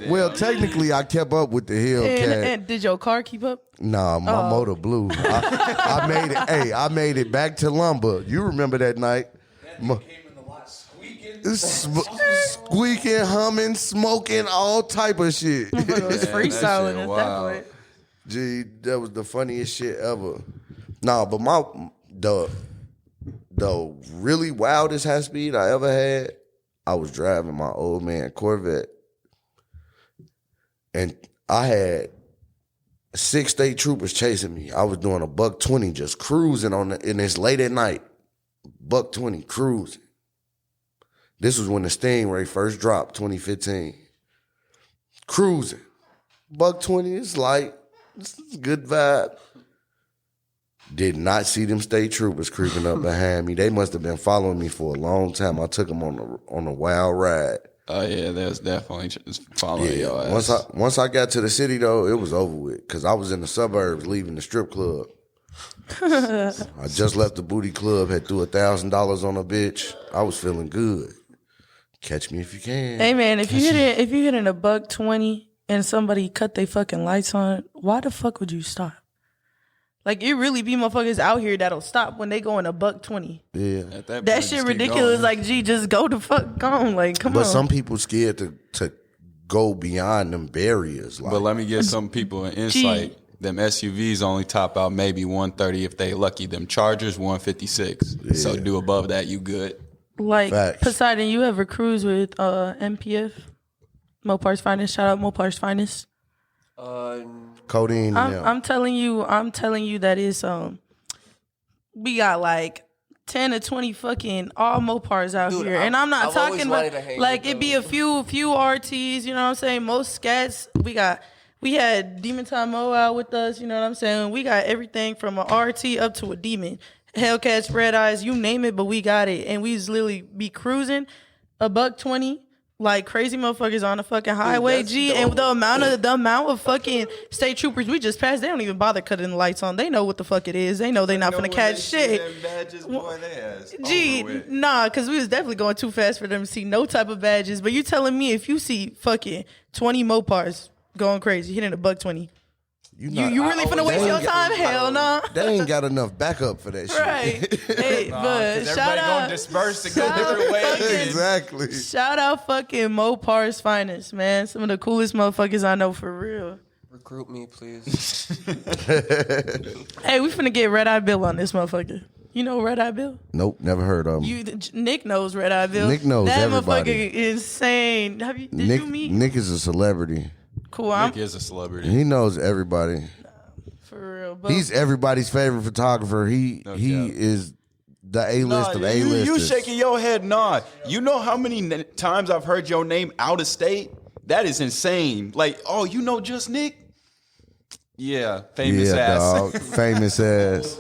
Well, technically, I kept up with the Hellcat. And did your car keep up? Nah, my motor blew. I made it. Hey, I made it back to Lumber. You remember that night? Squeaking, humming, smoking, all type of shit. It was freestyling at that wild. point. Gee, that was the funniest shit ever. Nah, but the really wildest high speed I ever had, I was driving my old man Corvette, and I had 6 state troopers chasing me. I was doing a $120, just cruising and it's late at night. $120 cruising. This was when the Stingray first dropped, 2015. Cruising. $120 is light. It's a good vibe. Did not see them state troopers creeping up behind me. They must have been following me for a long time. I took them on a wild ride. Oh yeah, there's definitely just following your ass. Once I got to the city though, it was over with because I was in the suburbs leaving the strip club. I just left the booty club, had threw $1,000 on a bitch. I was feeling good. Catch me if you can. Hey man, if you hitting a $120 and somebody cut their fucking lights on, why the fuck would you stop? Like, it really be motherfuckers out here that'll stop when they go in a $120. Yeah. At that point, That just shit keep ridiculous. going. Like, gee, just go the fuck on. Like, come on. But some people scared to go beyond them barriers. Like, But let me give some people an insight. Them SUVs only top out maybe 130 if they lucky. Them Chargers 156. So do above that, you good. Like, Facts. Poseidon, you ever cruise with MPF? Mopar's Finest. Shout out Mopar's Finest. codeine. I'm telling you that it's we got like 10 to 20 fucking all Mopars out Dude, here. And I'm not I've talking always about wanted to hang like with it be a few RTs, you know what I'm saying? Most scats, we had Demon Time Mo out with us, you know what I'm saying? We got everything from an RT up to a Demon. Hellcats, Red Eyes, you name it, but we got it. And we just literally be cruising $120 like crazy motherfuckers on the fucking highway, G. dope. And the amount of fucking state troopers we just passed, they don't even bother cutting the lights on. They know what the fuck it is. They know they not finna catch shit. Gee, nah, because we was definitely going too fast for them to see no type of badges. But you telling me if you see fucking 20 Mopars going crazy, hitting $120, you really finna waste your time? Hell no. They ain't got enough backup for that shit. Right. Hey, but shout Everybody gonna out. disperse and go different ways. Exactly. Shout out fucking Mopar's Finest, man. Some of the coolest motherfuckers I know for real. Recruit me, please. Hey, we finna get Red Eye Bill on this motherfucker. You know Red Eye Bill? Nope, never heard of him. Nick knows Red Eye Bill. Nick knows that everybody. Motherfucker is insane. Did you meet? Nick is a celebrity. Cool. Nick is a celebrity. He knows everybody. For real. But He's everybody's favorite photographer. He is the A-list of A-listers. You shaking your head, nah. You know how many times I've heard your name out of state? That is insane. Like, oh, you know just Nick? Yeah, famous ass. Dog. Famous ass.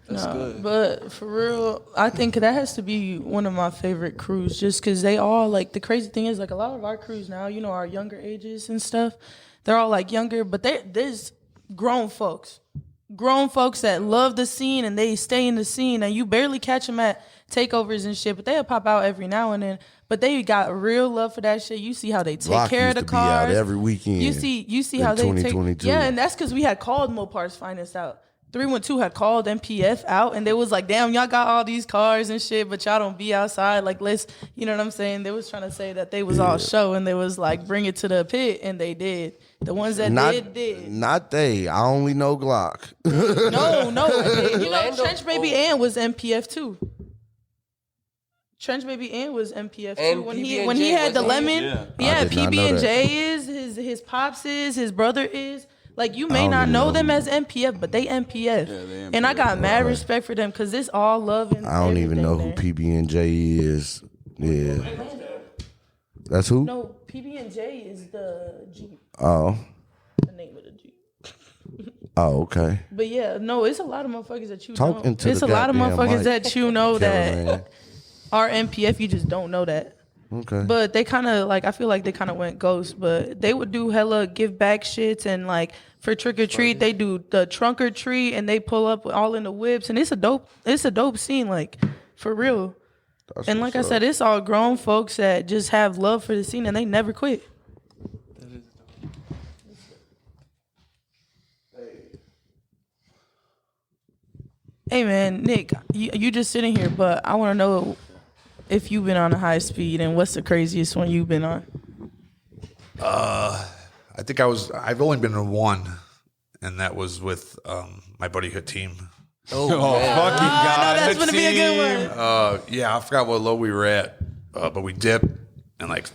That's good. But for real, I think that has to be one of my favorite crews just because they all, like, the crazy thing is, like, a lot of our crews now, you know, our younger ages and stuff, they're all, like, younger, but there's grown folks that love the scene and they stay in the scene, and you barely catch them at takeovers and shit, but they'll pop out every now and then. But they got real love for that shit. You see how they take Block care of used the to be out cars. every weekend. You see in how they take. 2022. Yeah, and that's because we had called Mopar's Finest out. 312 had called MPF out, and they was like, "Damn, y'all got all these cars and shit, but y'all don't be outside. Like, let's, you know what I'm saying?" They was trying to say that they was all show, and they was like, "Bring it to the pit," and they did. The ones that did. Not they. I only know Glock. No, you know, Lando- Trench Baby Ann was MPF too. Trench Baby Ann was MPF too. And When PB&J, he had the wasn't he? lemon, I yeah, did not know PB and that. J is his pops is his brother is. Like, you may don't not even know know them who- as MPF, but they MPF. they And I got mad Okay. respect for them because it's all love and I don't even know who everything PB&J is. Yeah. That's who? there. No, PB and J is the Jeep, Oh. the name of the Jeep. Oh, okay. But yeah, no, it's a lot of motherfuckers that you Talking know. to It's the a lot of goddamn motherfuckers mic, that you know that Cameraman. are MPF. You just don't know that. Okay. But they kind of, like, I feel like they kind of went ghost. But they would do hella give back shits, and like for trick or treat, they do the trunk or treat, and they pull up all in the whips, and it's a dope scene, like, for real. And like I said, it's all grown folks that just have love for the scene, and they never quit. Hey man, Nick, you just sitting here, but I want to know if you've been on a high speed, and what's the craziest one you've been on? I think I've only been in one, and that was with my buddy Hatim. Oh, Oh, man. fucking God. that's gonna be a good one. Yeah, I forgot what low we were at, but we dipped, and like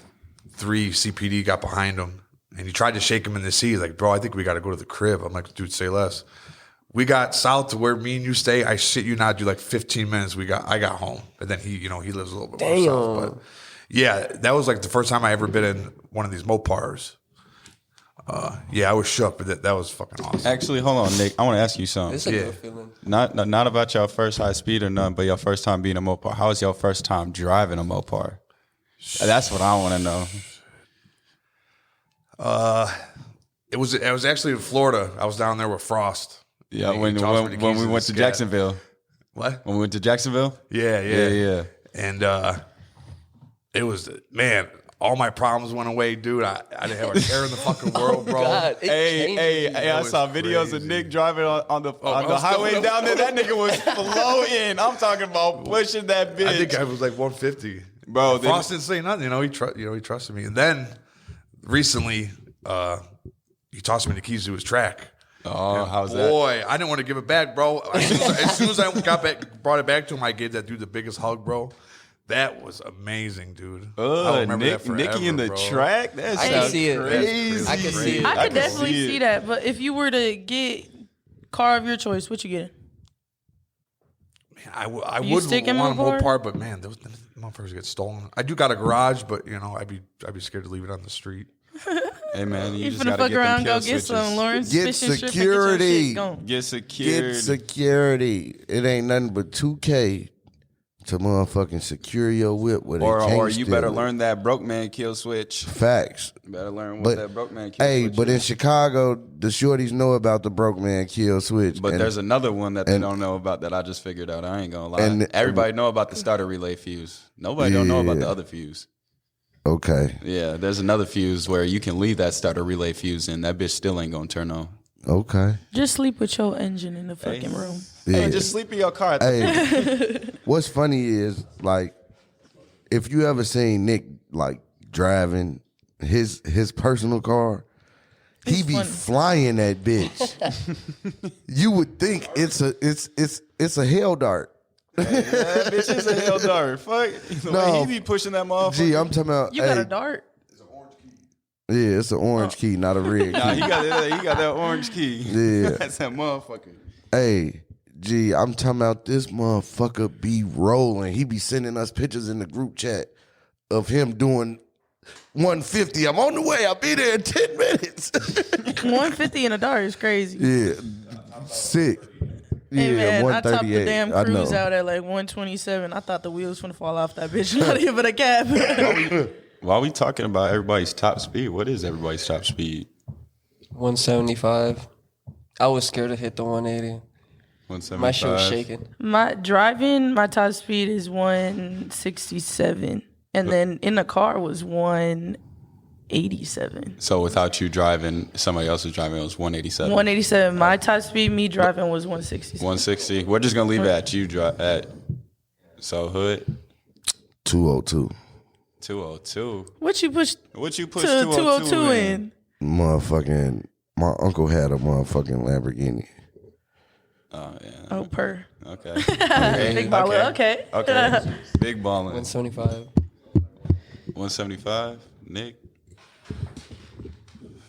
3 CPD got behind him, and he tried to shake him in the seat. He's like, "Bro, I think we got to go to the crib." I'm like, "Dude, say less." We got south to where me and you stay. I shit you not, do like 15 minutes. I got home, and then he lives a little bit more south. But yeah, that was like the first time I ever been in one of these Mopars. Yeah, I was shook, but that was fucking awesome. Actually, hold on, Nick. I want to ask you something. It's a good feeling. Not about your first high speed or nothing, but your first time being a Mopar. How was your first time driving a Mopar? That's what I want to know. It was actually in Florida. I was down there with Frost. Yeah, He when tossed me the we keys went to scat. Jacksonville. What? When we went to Jacksonville? Yeah. And it was, man, all my problems went away, dude. I didn't have a care in the fucking world, bro. God, it changes. Hey, I was saw videos of crazy. Nick driving on the I was highway going down there. That nigga was floating. I'm talking about pushing that bitch. I think I was like 150. Bro, then- Frost didn't say nothing. He trusted me. And then recently, he tossed me the keys to his track. Oh, how's that? Boy, I didn't want to give it back, bro. As soon as I brought it back to him, I gave that dude the biggest hug, bro. That was amazing, dude. I'll remember that forever, Nicky in the bro. track? That I can sounds see it. crazy. I can see it. I could can definitely see it. see that. But if you were to get car of your choice, what you get? I You would sticking want a Mopar? Mopar, but man, those motherfuckers get stolen. I do got a garage, but I'd be scared to leave it on the street. Hey man, you You just finna gotta fuck get around, them go kill get switches. some Lawrence Get fishing strip and security. Get your shit going. Get secured. Get security. It ain't nothing but $2K to motherfucking secure your whip with Or you better learn that broke man kill switch. Facts. You better learn what But that broke man kill hey, switch but in is. Chicago, the shorties know about the broke man kill switch. But and there's another one that they and- don't know about that I just figured out. I ain't gonna lie. And- Everybody know about the starter relay fuse. Nobody don't know about the Yeah. other fuse. okay, Yeah, there's another fuse where you can leave that starter relay fuse in. That bitch still ain't gonna turn on. okay. Just sleep with your engine in the fucking room. Yeah. Hey, just sleep in your car. Hey, what's funny is like if you ever seen Nick like driving his personal car, He It's be funny. flying that bitch. You would think it's a hell dart. That bitch is a hell dart. Fuck. The No. way he be pushing that motherfucker. Gee, I'm talking about. You got hey, a dart? Yeah, it's an orange key, not a red Nah, key. he got that orange key. Yeah. That's that motherfucker. Hey, gee, I'm talking about this motherfucker be rolling. He be sending us pictures in the group chat of him doing 150. I'm on the way. I'll be there in 10 minutes. 150 in a dart is crazy. Yeah, sick. Yeah, Hey man, I topped the 138. damn I cruise know. out at like 127. I thought the wheels finna fall off that bitch. Not even a cab. While we talking about everybody's top speed, what is everybody's top speed? 175. I was scared to hit the 180. 175. My shit was shaking. My top speed is 167, and then in the car was 187. So without you driving, somebody else was driving, it was 187. 187. My top speed, me driving, was 167. 160. We're just gonna leave it at you at. So hood 202. 202. What you push What you to push 202 in? Motherfucking, my uncle had a motherfucking Lamborghini. Oh yeah. Oh, per. Okay. Big baller. Okay. Okay. Big balling. 175. 175. Nick.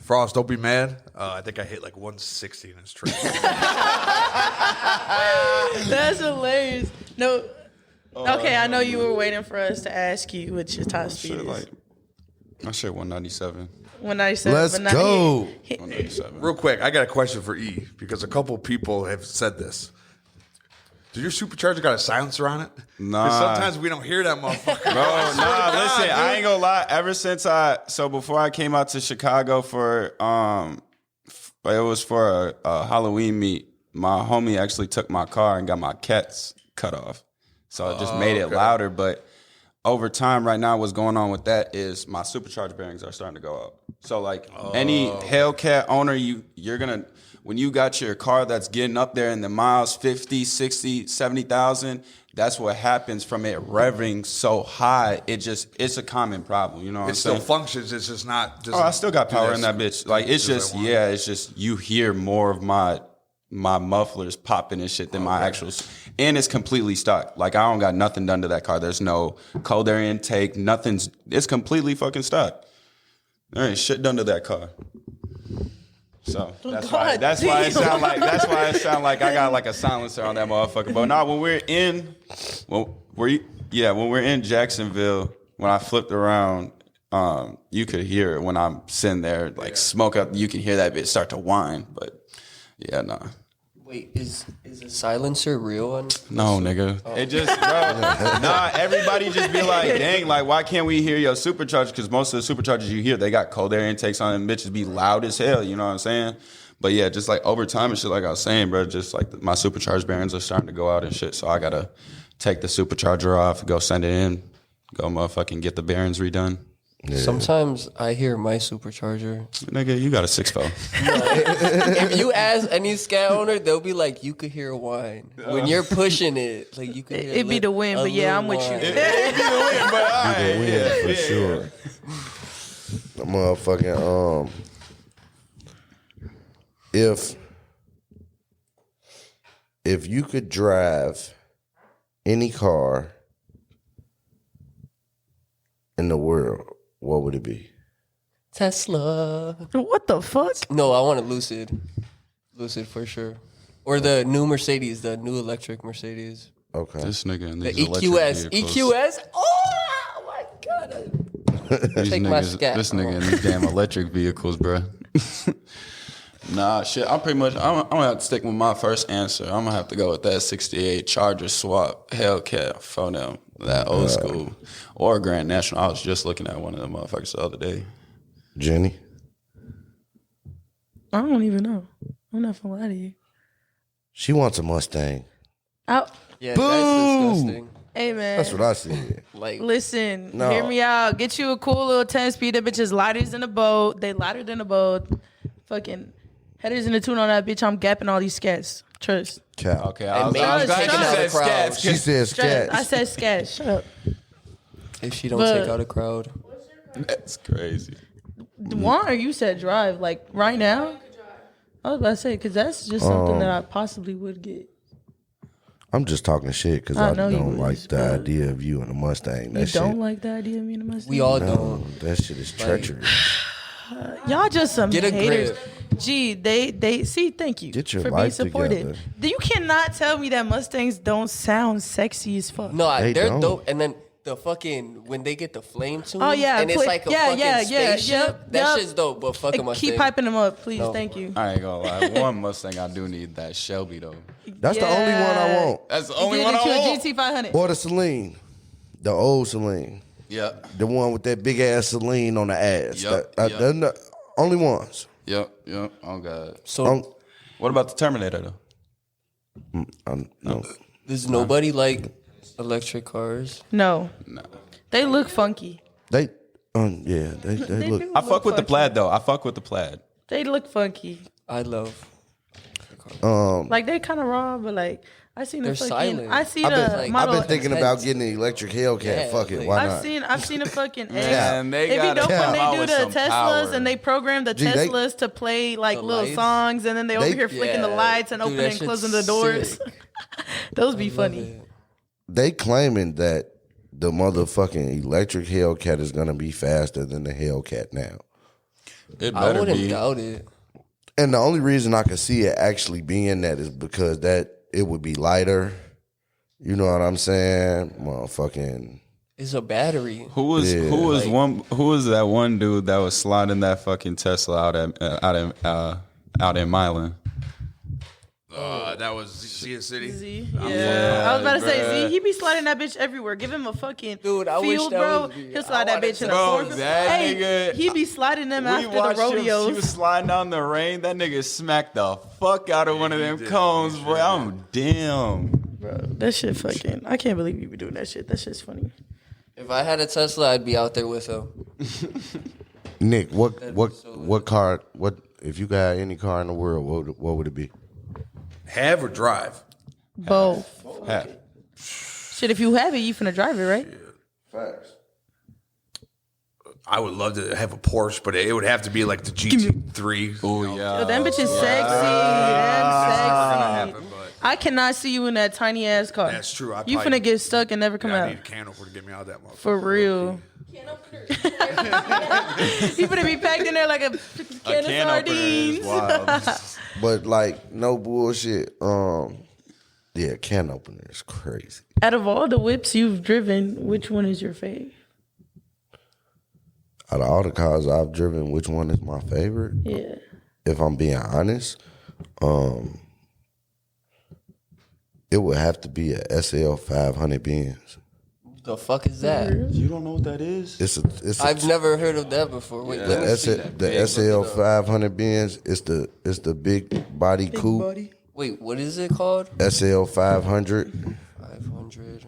Frost, don't be mad. I think I hit like 160 in his trip. That's hilarious. No. Okay, I know you were waiting for us to ask you what your top speed is. I said 197. 197. Let's but not go. 197. Real quick, I got a question for E because a couple people have said this. Does your supercharger got a silencer on it? 'Cause Nah. sometimes we don't hear that motherfucker. Bro, nah, listen, I ain't gonna lie. Ever since before I came out to Chicago for, it was for a Halloween meet, my homie actually took my car and got my cats cut off. So it just made it louder. But over time, right now, what's going on with that is my supercharger bearings are starting to go up. So like any Hellcat owner, you're gonna, when you got your car that's getting up there in the miles, 50, 60, 70,000, that's what happens from it revving so high. It's a common problem. You know what It I'm still saying? functions. It's just not. Oh, I still got do power this in that bitch. Like it's just, yeah, it's just you hear more of my mufflers popping and shit than my actuals, and it's completely stuck. Like I don't got nothing done to that car. There's no cold air intake. Nothing's. It's completely fucking stuck. There ain't shit done to that car. So that's why. That's why it sound like. That's why it sound like I got like a silencer on that motherfucker. But nah, when we're in Jacksonville, when I flipped around, you could hear it when I'm sitting there, like smoke up. You can hear that bitch start to whine. But yeah, nah. Wait, is a silencer real one? No, nigga. It just, bro. Nah, everybody just be like, dang, like, why can't we hear your supercharger? Because most of the superchargers you hear, they got cold air intakes on them. Bitches be loud as hell, you know what I'm saying? But yeah, just like over time and shit, like I was saying, bro, just like my supercharged bearings are starting to go out and shit. So I got to take the supercharger off, go send it in, go motherfucking get the bearings redone. Yeah. Sometimes I hear my supercharger. Nigga, you got a 6-4. If you ask any scat owner, they'll be like, you could hear a whine. When you're pushing it, like you could hear It'd be the wind, but yeah, I'm with you. whine. For sure. The motherfucking if you could drive any car in the world, what would it be? Tesla. What the fuck? No, I want a Lucid. Lucid for sure. Or the new Mercedes, the new electric Mercedes. Okay. This nigga and The these electric EQS. vehicles. EQS? Oh my God. These Take my niggas, scat. this nigga and these damn electric vehicles, bro. Nah, shit. I'm gonna have to stick with my first answer. I'm gonna have to go with that 68 Charger swap Hellcat for them. That old school or Grand National. I was just looking at one of them motherfuckers the other day. Jenny? I don't even know. I'm not gonna lie to you. She wants a Mustang. Oh, Yeah, Boom. that's disgusting. hey man. That's what I said. Like, Listen, No. hear me out. Get you a cool little 10-speed. That bitch is lighter than a boat. They lighter than a boat. Fucking headers in the tune on that bitch. I'm gapping all these scats. Trust. Cow. Okay, I was maybe glad taking you out said the crowd. scats. She said Trust. scat. I said scats. Shut up. if she don't But- take out a crowd. That's crazy. Want or you said drive? Like right now? I was about to say because that's just something that I possibly would get. I'm just talking shit because I I know you don't like was, the bro. idea of you and a Mustang. That You shit. don't like the idea of me and a Mustang? We all No, don't. that shit is treacherous. Y'all just some Get a haters. grip. Gee, they see. Thank you Get your for being life supportive. together. You cannot tell me that Mustangs don't sound sexy as fuck. No, They they're don't. dope. And then the fucking when they get the flame tune, Oh, yeah, and it's click. like a Yeah, fucking yeah, spaceship. yep, That yep. shit's dope. But fuck a Mustang. Keep hyping them up, please. Thank you. I ain't gonna lie. One Mustang I do need that Shelby though. That's the only one I want. That's the only Get one I into a want. GT 500. Or the Celine, the old Celine, Yep. the one with that big ass Celine on the ass. Yup, They're the only ones. Yep. Oh god. So What about the Terminator though? No. does nobody like electric cars? No. They look funky. They look. do I look fuck with the funky. plaid though. I fuck with the plaid. They look funky. I love. Like they kind of raw, but like I seen the They're fucking. silent. I see I've the been, model. I've been thinking about getting an electric Hellcat. Yeah, Fuck it, like- why not? I've seen a fucking Man, they It'd be gotta dope when come out they do with the some Teslas power. and they program the Gee, they- Teslas to play like The little lights? songs, and then they over here flicking the Yeah. lights and Dude, opening that and closing shit's the doors. sick. Those be funny. They claiming that the motherfucking electric Hellcat is gonna be faster than the Hellcat now. It I better wouldn't be. doubt it. And the only reason I could see it actually being that is because that it would be lighter. You know what I'm saying? Motherfucking. It's a battery. Who was Yeah. who was that one dude that was sliding that fucking Tesla out in Milan? That was Sea City. Z, yeah. I was about to say Z. He be sliding that bitch everywhere. Give him a fucking Dude, I wish field, that bro. was me. He'll slide I that bitch in a Bro, fork. that Hey, nigga- he be sliding them after the watched him. He rodeos. was sliding down the rain. That nigga smacked the fuck out of one of them cones, boy. I'm damn. Bro, that shit fucking. I can't believe you be doing that shit. That shit's funny. If I had a Tesla, I'd be out there with him. Nick, what car? What if you got any car in the world? What would it be? Have or drive? Both. Hey, Shit, if you have it, you finna drive it, right? Facts. I would love to have a Porsche, but it would have to be like the GT3. oh yeah. Yo, them bitches sexy. Them sexy. I cannot see you in that tiny ass car. That's true. You finna get stuck and never come I out. need a can opener to get me out of that motherfucker. For real. You finna be packed in there like a can of Can opener is sardines. wild. But like no bullshit. Yeah, can opener is crazy. Out of all the whips you've driven, which one is your fave? Out of all the cars I've driven, which one is my favorite? Yeah. If I'm being honest, it would have to be a SL 500 Benz. The fuck is that? You don't know what that is? It's a I've never heard of that before. Wait, let me see that. the SL 500 Benz. It's the big body coupe. Wait, what is it called? SL 500. 500.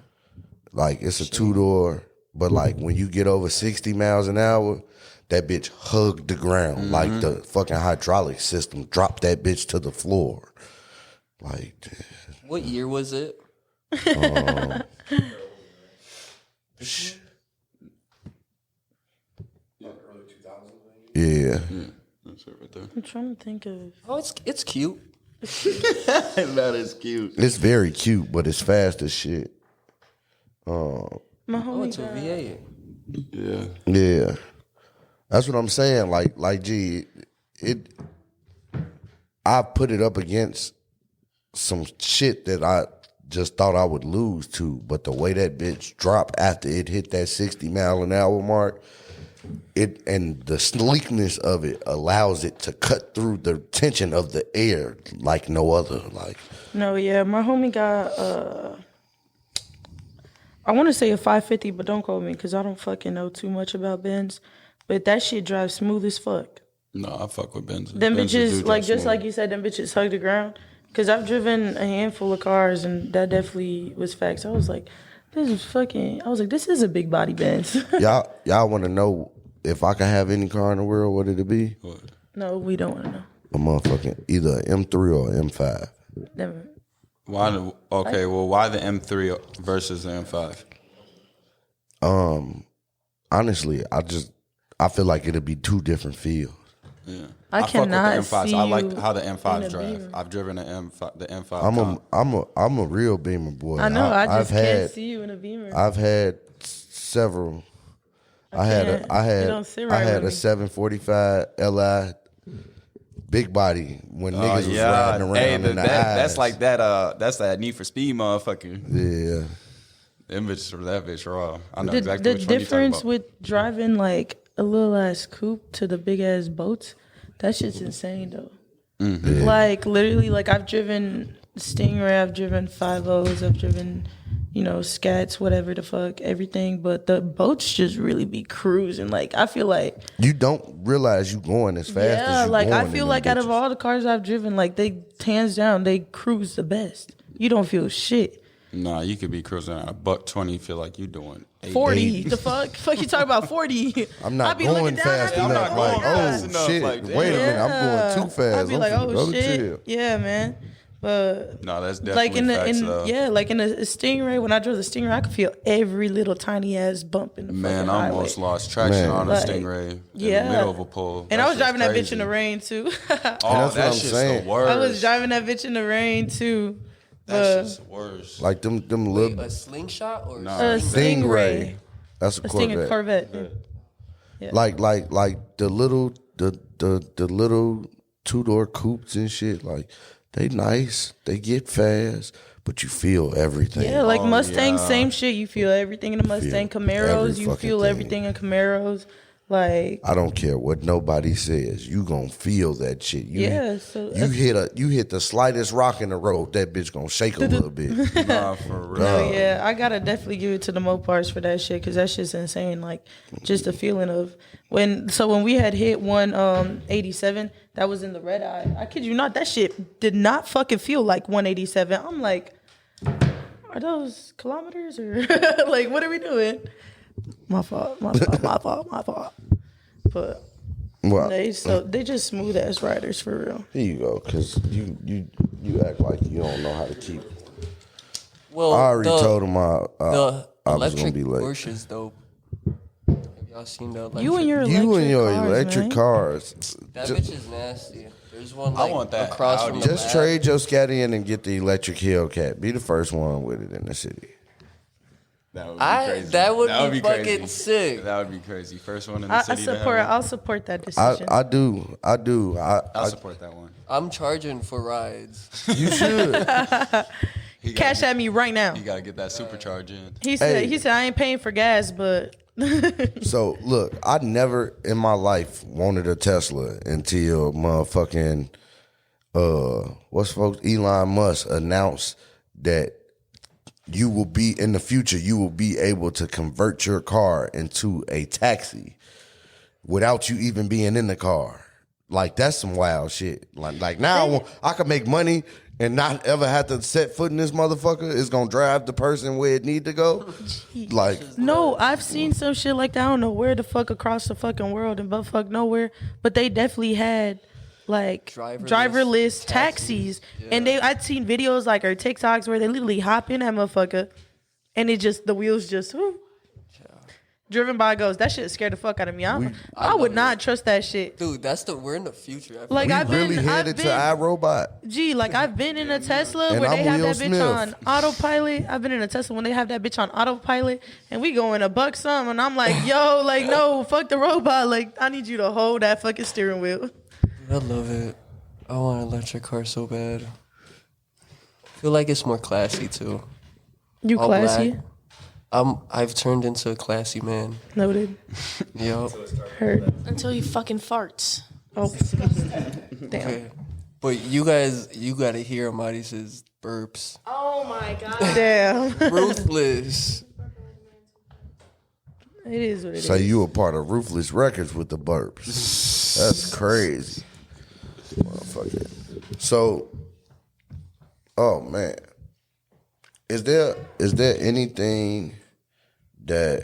Like it's a 2-door, but like when you get over 60 miles an hour, that bitch hugged the ground. Like the fucking hydraulic system dropped that bitch to the floor. Like, What year was it? yeah. That's it right there. I'm trying to think of. Oh, it's cute. That is cute. It's very cute, but it's fast as shit. My Oh, homie it's a got. V8. Yeah. Yeah. That's what I'm saying. Like, gee, I put it up against some shit that I just thought I would lose to, but the way that bitch dropped after it hit that 60 mile an hour mark, it and the sleekness of it allows it to cut through the tension of the air like no other. Like, No, yeah, my homie got. I want to say a 550, but don't quote me because I don't fucking know too much about Benz. But that shit drives smooth as fuck. No, I fuck with Benz. Them Benzes do bitches, drive like just smooth. like you said, them bitches hug the ground. Cause I've driven a handful of cars and that definitely was facts. I was like, this is a big body Benz. y'all want to know if I could have any car in the world, what would it be? No, we don't want to know. A motherfucking either an M3 or an M5. Never. Why the M3 versus the M5? Honestly, I feel like it'll be two different feels. Yeah. I fuck with the cannot M5s. see I like you how the in M5s a drive. Beamer. I've driven the M5. I'm a real Beamer boy. I know. I just I've can't had, see you in a Beamer. I've had several. I can't. It don't sit right had with a me. 745 Li big body when niggas was riding around Hey, in the that's eyes. like that. That's that Need for Speed motherfucker. Yeah. Them bitches for that bitch raw. I know The exactly which one you talking difference about. with driving like a little ass coupe to the big ass boats, that shit's insane though. Mm-hmm. Like literally, like I've driven Stingray, I've driven 5.0s, I've driven, Scats, whatever the fuck, everything. But the boats just really be cruising. Like I feel like, You don't realize you going as fast as yeah, you like going I in feel them like out of bitches. all the cars I've driven, like they hands down, they cruise the best. You don't feel shit. Nah, you could be cruising at $120, feel like you doing 80. 40. The fuck you talking about 40? I'm not I be going looking down, fast I be enough. like, Like, oh, oh enough, shit! like, Wait a minute, I'm going too fast. I'd be I'm like, finna oh go to shit, chill. yeah, man. But No, that's like definitely facts, though. like in a Stingray, when I drove the Stingray, I could feel every little tiny ass bump in the Man, fucking I highway. almost lost traction Man. on a Like, Stingray in yeah. the middle of a pull. And I was shit's driving that bitch crazy. in the rain too. Oh, that's what that I'm shit's saying. the worst. I was driving that bitch in the rain too. That shit's worse. Like them Wait, little a slingshot or No. A Stingray. That's a A Stingray Corvette. Corvette. Yeah. Like the little 2-door coupes and shit. Like they nice, they get fast, but you feel everything. Yeah, like Mustang, yeah. same shit. You feel everything in the Mustang. Feel Camaros, every you fucking feel thing. everything in Camaros. Like, I don't care what nobody says. You gonna feel that shit. yeah. So You hit the slightest rock in the road, that bitch gonna shake a little bit. Nah, for real. no, yeah, I gotta definitely give it to the Mopars for that shit because that shit's insane. Like, just the feeling of when we had hit 187, that was in the red eye. I kid you not, that shit did not fucking feel like 187. I'm like, are those kilometers or like what are we doing? My fault. But Well, they just smooth ass riders for real. here you go, cause you act like you don't know how to keep. Well, I already told him the I was gonna electric be late. Porsche is dope. Have y'all seen the electric? You and your electric You and your cars, electric man. cars. That Just, bitch is nasty. There's one I like want that across Audi. from the just lab. trade your Scatty in and get the electric Hellcat. Be the first one with it in the city. That would be crazy. That would be crazy. fucking sick. That would be crazy. First one in the city. I'll support that decision. I do. I'll support that one. I'm charging for rides. You should. Cash at me right now. You gotta get that supercharge in. He said Hey. I ain't paying for gas, but So look, I never in my life wanted a Tesla until motherfucking Elon Musk announced that you will be in the future, you will be able to convert your car into a taxi without you even being in the car. Like that's some wild shit. Like now I can make money and not ever have to set foot in this motherfucker. It's gonna drive the person where it need to go. Like no, I've seen some shit like that. I don't know where the fuck across the fucking world and buttfuck nowhere, but they definitely had like driverless taxis. And I'd seen videos like or TikToks where they literally hop in that motherfucker and the wheels just driven by goes. That shit scared the fuck out of me. I would not trust that shit. Dude, we're in the future. I feel Like we I've really been, headed to iRobot. I've been in a Tesla And where I'm they have Will that bitch Smith. on autopilot. I've been in a Tesla when they have that bitch on autopilot, and we going a buck something, and I'm like, yo, like no, fuck the robot. Like I need you to hold that fucking steering wheel. Dude, I love it. I want an electric car so bad. I feel like it's more classy too. You All classy? black. I've turned into a classy man. Noted. Yup. Heard. Until he fucking farts. Oh, damn. Okay. But you gotta hear Matiz's burps. Oh my god. Damn. Ruthless. It is what it is. Say you a part of Ruthless Records with the burps. That's crazy. Motherfucker. So, oh man. Is there anything that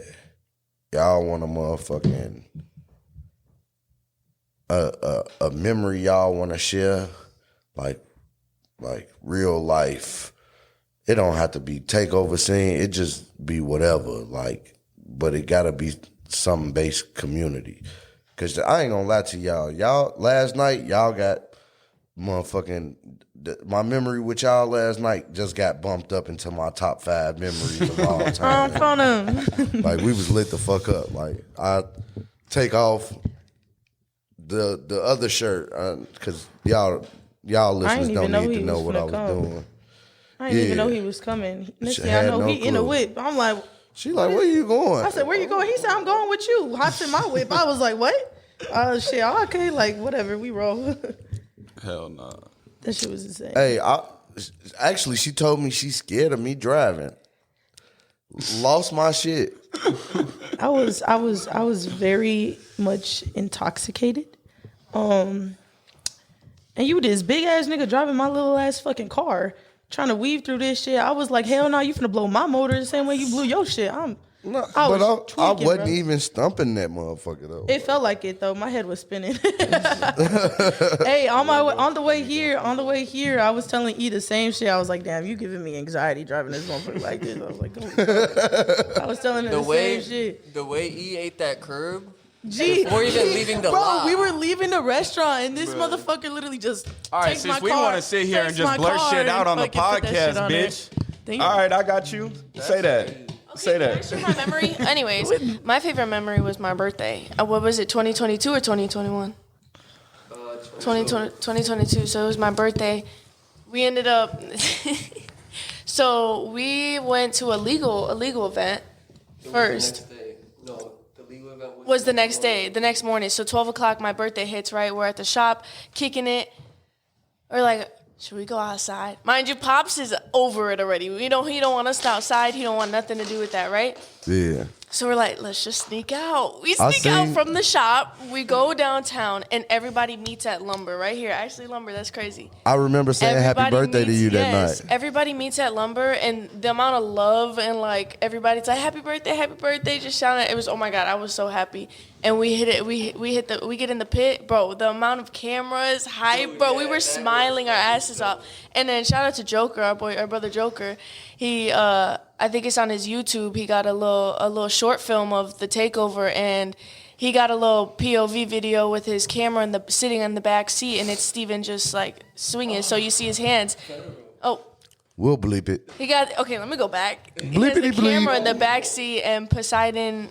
y'all want to motherfucking a memory y'all want to share, like real life? It don't have to be takeover scene. It just be whatever. Like, but it gotta be some based community. Cause I ain't gonna lie to y'all. Y'all last night, y'all got motherfucking my memory with y'all last night just got bumped up into my top 5 memories of all time. Like we was lit the fuck up. Like I take off the other shirt because y'all listeners don't need to know what I was doing. I didn't even know he was coming. Next thing I Had know, no he in a clue. whip. I'm like, She like, where you going? I said, where you going? He said, I'm going with you. Hops in my whip. I was like, what? Oh shit. Oh, okay, like whatever. We roll. Hell no. That shit was insane. Hey, actually, she told me she's scared of me driving. Lost my shit. I was very much intoxicated. And you this big ass nigga driving my little ass fucking car, trying to weave through this shit. I was like, hell no, you finna blow my motor the same way you blew your shit. I wasn't even stumping that motherfucker though. It felt like it though. My head was spinning. Hey, on the way here, I was telling E the same shit. I was like, damn, you giving me anxiety driving this motherfucker like this. I was like, I was telling her the same shit. The way E ate that curb. Gee, before even leaving the lot. we were leaving the restaurant and this motherfucker literally just All right, takes my since we car, want to sit here and takes just my blur car shit out and on the fucking put that shit podcast, on there. bitch. Damn. All right, I got you. Say that. Say Can I that. share my memory? Anyways, my favorite memory was my birthday. What was it, 2022 or 2021? 2022. So it was my birthday. We ended up... So we went to a legal event first. Was the next day, the next morning. So 12 o'clock, my birthday hits, right? We're at the shop, kicking it. We're like, should we go outside? Mind you, Pops is over it already. He don't want us outside. He don't want nothing to do with that, right? Yeah. So we're like, let's just sneak out. We sneak out from the shop. We go downtown, and everybody meets at Lumber right here. Actually, Lumber, that's crazy. I remember saying happy birthday to you that night. Everybody meets at Lumber, and the amount of love and like everybody's like happy birthday, just shouting. It was, oh my god, I was so happy. And we hit it. We get in the pit, bro. The amount of cameras, hype, bro. We were smiling our asses off. And then shout out to Joker, our brother Joker. He, I think it's on his YouTube. He got a little short film of the takeover, and he got a little POV video with his camera sitting in the back seat, and it's Steven just like swinging, so you see his hands. Oh. We'll bleep it. He got, okay, let me go back. He has Bleepity the camera bleep. in the back seat, and Poseidon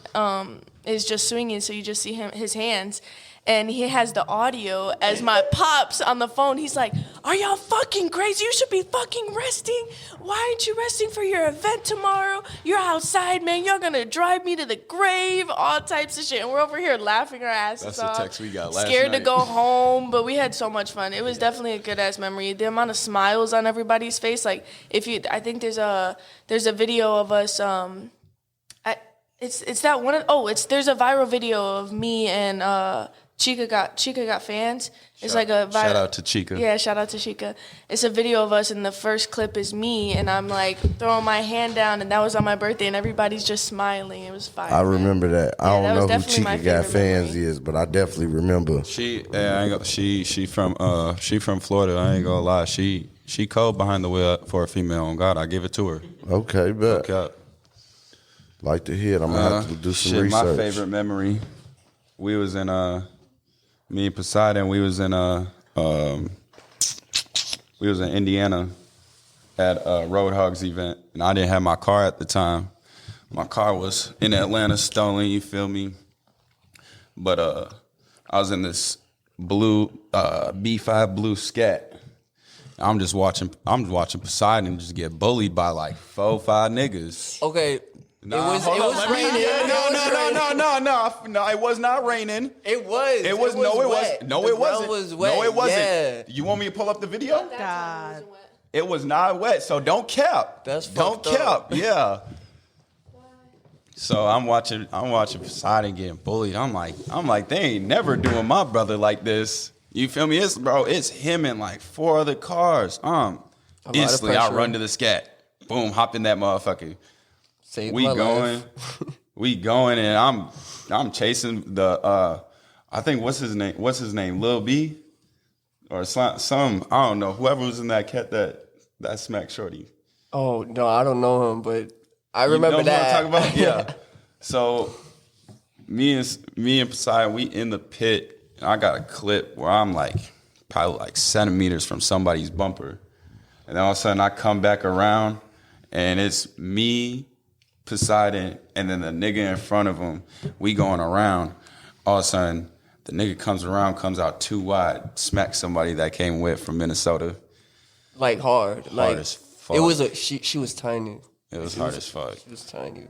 is just swinging, so you just see his hands. And he has the audio as my Pops on the phone. He's like, are y'all fucking crazy? You should be fucking resting. Why aren't you resting for your event tomorrow? You're outside, man. You're going to drive me to the grave. All types of shit. And we're over here laughing our asses off. That's the text we got last Scared night. to go home, but we had so much fun. It was definitely a good-ass memory. The amount of smiles on everybody's face. Like, I think there's a video of us, there's a viral video of me and Chica got fans. It's like a Shout out to Chica. Yeah, shout out to Chica. It's a video of us, and the first clip is me, and I'm like throwing my hand down, and that was on my birthday, and everybody's just smiling. It was fire. I remember that. I that don't was know who definitely my Chica Got favorite Fans memory. is, but I definitely remember. She from Florida. I ain't gonna lie. She cold behind the wheel for a female. On God, I give it to her. Okay, bet. Okay. Like to hear it. I'm gonna have to do some Shit, research. my favorite memory. We was in me and Poseidon. We was in Indiana at a Roadhogs event, and I didn't have my car at the time. My car was in Atlanta, stolen. You feel me? But I was in this blue B5 blue Scat. I'm just watching Poseidon just get bullied by like 4-5 niggas. Okay. Nah, it was raining. No, it was not raining. It was. It was wet. No, The it wasn't. ground was wet. No, it wasn't. Yeah. You want me to pull up the video? God. It was not wet, so don't cap. That's don't fucked cap. up. Yeah. So I'm watching Poseidon getting bullied. I'm like, they ain't never doing my brother like this. You feel me? It's him and like 4 other cars. Instantly I run to the Scat. Boom, hop in that motherfucker. We going, and I'm chasing the I think what's his name, Lil B, or some I don't know, whoever was in that cat that smacked Shorty. Oh no, I don't know him, but I remember you know that. What I'm talking about? Yeah. So me and Poseidon, we in the pit. And I got a clip where I'm like probably like centimeters from somebody's bumper, and then all of a sudden I come back around, and it's me, Poseidon, and then the nigga in front of him. We going around. All of a sudden, the nigga comes around, comes out too wide, smacks somebody that came with from Minnesota. Like hard. Like as fuck. it was she was tiny. It was hard as fuck. She was tiny.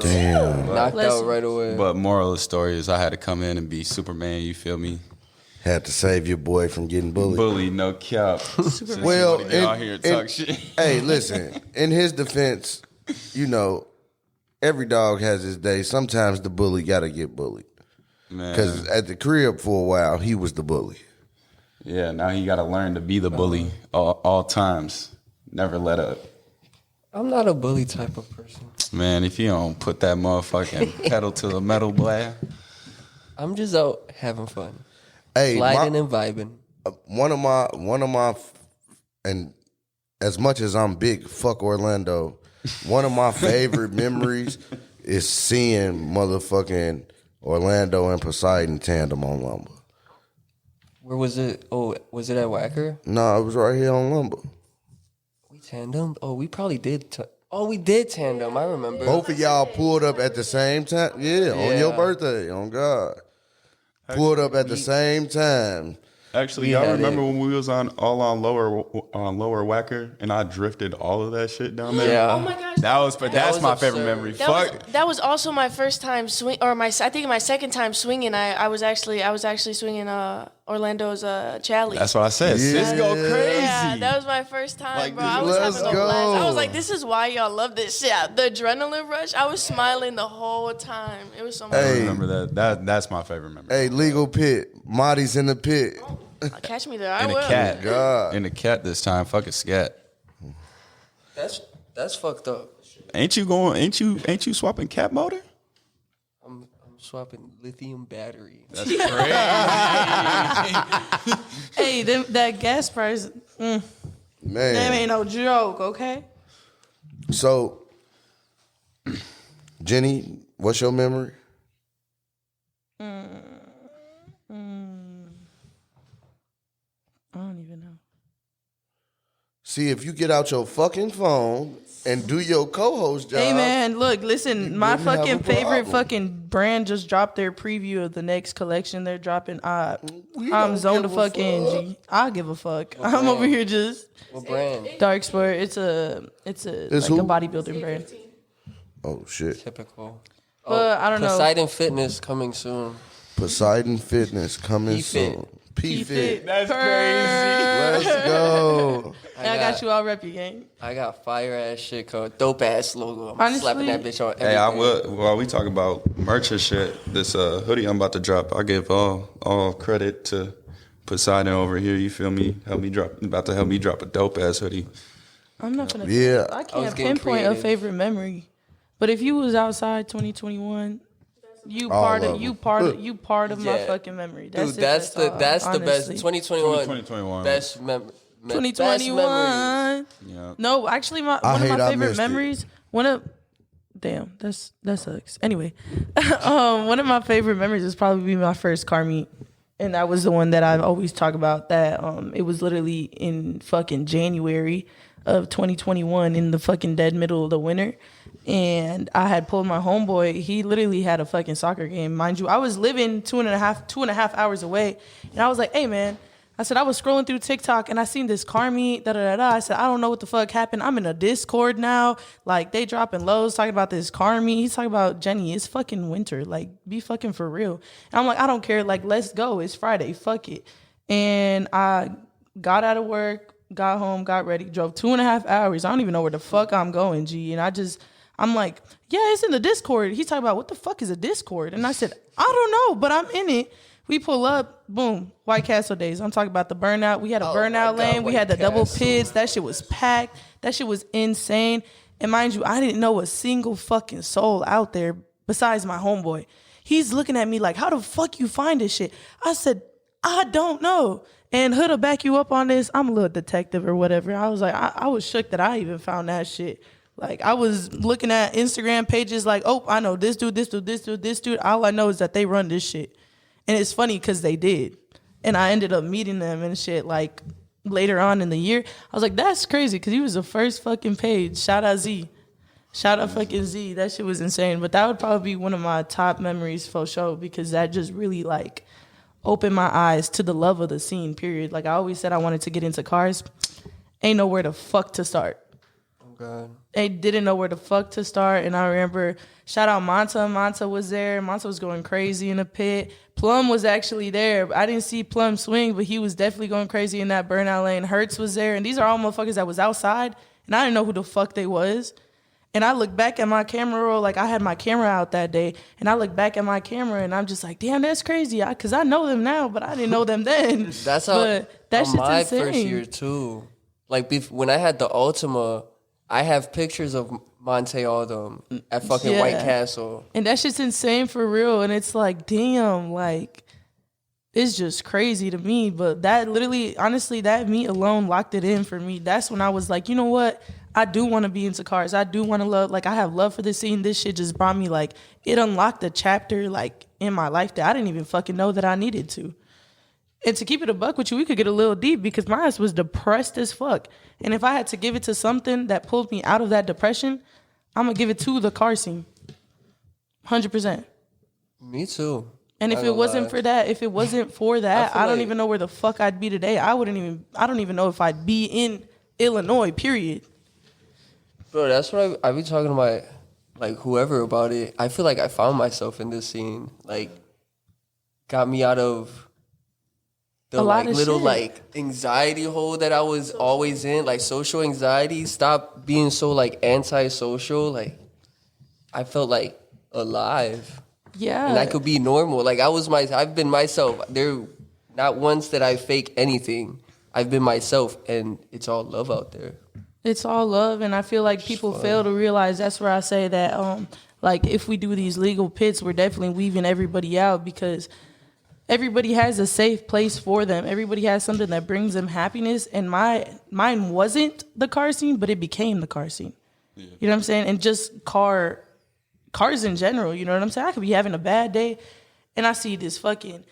Damn. Knocked out right away. But moral of the story is I had to come in and be Superman, you feel me? Had to save your boy from getting bullied. Bully, no cap. Well, Get out here and talk shit. Hey, listen. In his defense, you know, every dog has his day. Sometimes the bully gotta get bullied. Because Man. at the crib for a while, he was the bully. Yeah, now he got to learn to be the bully all times. Never let up. I'm not a bully type of person. Man, if you don't put that motherfucking pedal to the metal, boy. I'm just out having fun. Hey, Sliding and vibing. one of my, and as much as I'm big, fuck Orlando, one of my favorite memories is seeing motherfucking Orlando and Poseidon tandem on Lumber. Where was it? Oh, was it at Wacker? No, it was right here on Lumber. We tandem? Oh, we probably did. We did tandem. I remember. Both of y'all pulled up at the same time. Yeah, on your birthday. On God. Pulled up at the same time. Actually, We y'all had remember it. when we was on lower Wacker and I drifted all of that shit down there? Yeah. Oh my gosh. That's was my absurd. favorite memory. That was also my first time swing, or I think my second time swinging. I was actually swinging Orlando's Chally. That's what I said. Yeah. Sis go crazy. Yeah, that was my first time, Like, bro. I was let's having a go. blast. I was like, this is why y'all love this shit. The adrenaline rush. I was smiling the whole time. It was so much I Hey. remember that. That's my favorite memory. Hey, legal pit. Matiz in the pit. fun. Catch me there. I And will. a cat. God. And a cat this time. Fuck a scat. That's fucked up. Ain't you swapping cat motor? I'm swapping lithium battery. That's crazy. Hey, that gas price, that Man. ain't no joke, okay? So, Jenny, what's your memory? I don't even know. See, if you get out your fucking phone and do your co-host job. Hey man, look, listen, my wouldn't have fucking a favorite problem. fucking brand just dropped their preview of the next collection they're dropping. We I'm don't zoned the give a fuck in, fuck. G. I'll give a fuck. I'm over here just What brand? dark sport. It's a It's like who? a bodybuilding brand. Oh, shit. Typical. But I don't know. Poseidon Fitness coming soon. Poseidon Fitness coming P-Fit. soon. P-Fit. That's Let's go. And I got you all rep your game. I got fire ass shit called dope ass logo. I'm Honestly- slapping that bitch on everything. Hey, I will. While we talk about merch and shit, this hoodie I'm about to drop, I give all credit to Poseidon over here. You feel me? About to help me drop a dope ass hoodie. I'm not gonna. Yeah. I was can't getting pinpoint a creative. favorite memory. But if you was outside 2021, you All part of of you them. part of my Yeah. fucking memory. Dude, That's that's it, the all, best. honestly. 2021. 2021. Best memory. 2021. Yeah. No, actually, I one of hate my I favorite missed it. memories. Damn, that sucks. Anyway, one of my favorite memories is probably my first car meet, and that was the one that I always talk about. That it was literally in fucking January of 2021 in the fucking dead middle of the winter. And I had pulled my homeboy. He literally had a fucking soccer game. Mind you, I was living two and a half hours away. And I was like, hey, man. I said, I was scrolling through TikTok and I seen this car meet, da-da-da-da. I said, I don't know what the fuck happened. I'm in a Discord now. Like, they dropping lows talking about this car meet. He's talking about, Jenny, it's fucking winter. Like, be fucking for real. And I'm like, I don't care. Like, let's go. It's Friday. Fuck it. And I got out of work, got home, got ready, drove 2.5 hours. I don't even know where the fuck I'm going, G. And I'm like, yeah, it's in the Discord. He's talking about, what the fuck is a Discord? And I said, I don't know, but I'm in it. We pull up, boom, White Castle days. I'm talking about the burnout. We had a burnout lane. We had the double pits. That shit was packed. That shit was insane. And mind you, I didn't know a single fucking soul out there besides my homeboy. He's looking at me like, how the fuck you find this shit? I said, I don't know. And Hood'll back you up on this. I'm a little detective or whatever. I was like, I was shook that I even found that shit. Like, I was looking at Instagram pages like, oh, I know this dude, this dude, this dude, this dude. All I know is that they run this shit. And it's funny because they did. And I ended up meeting them and shit like later on in the year. I was like, that's crazy because he was the first fucking page. Shout out Z. Shout out fucking Z. That shit was insane. But that would probably be one of my top memories for sure because that just really like opened my eyes to the love of the scene, period. Like I always said I wanted to get into cars. Ain't nowhere the fuck to start. God. They didn't know where the fuck to start. And I remember, shout out Manta. Manta was there. Manta was going crazy in the pit. Plum was actually there. I didn't see Plum swing, but he was definitely going crazy in that burnout lane. Hertz was there. And these are all motherfuckers that was outside. And I didn't know who the fuck they was. And I look back at my camera roll, like I had my camera out that day. And I look back at my camera and I'm just like, damn, that's crazy. Because I know them now, but I didn't know them then. That's how, but that shit's my insane. first year too. Like when I had the Ultima, I have pictures of Monte all them at fucking White Castle. And that shit's insane for real. And it's like, damn, like, it's just crazy to me. But that literally, honestly, that meet alone locked it in for me. That's when I was like, you know what? I do want to be into cars. I do want to love, like, I have love for this scene. This shit just brought me, like, it unlocked a chapter, like, in my life that I didn't even fucking know that I needed to. And to keep it a buck with you, we could get a little deep because my ass was depressed as fuck. And if I had to give it to something that pulled me out of that depression, I'm going to give it to the car scene. 100%. Me too. And if it wasn't for that, I don't even know where the fuck I'd be today. I don't even know if I'd be in Illinois, period. Bro, that's what I be talking about, like, whoever about it. I feel like I found myself in this scene. Like, got me out of the like little shit. Like anxiety hole that I was always in, like social anxiety. Stop being so like antisocial. Like I felt like alive. Yeah. And I could be normal. Like I've been myself. There not once that I fake anything. I've been myself and it's all love out there. It's all love, and I feel like people fail to realize that's where I say that like if we do these legal pits, we're definitely weaving everybody out because everybody has a safe place for them. Everybody has something that brings them happiness. And mine wasn't the car scene, but it became the car scene. Yeah. You know what I'm saying? And just cars in general, you know what I'm saying? I could be having a bad day and I see this fucking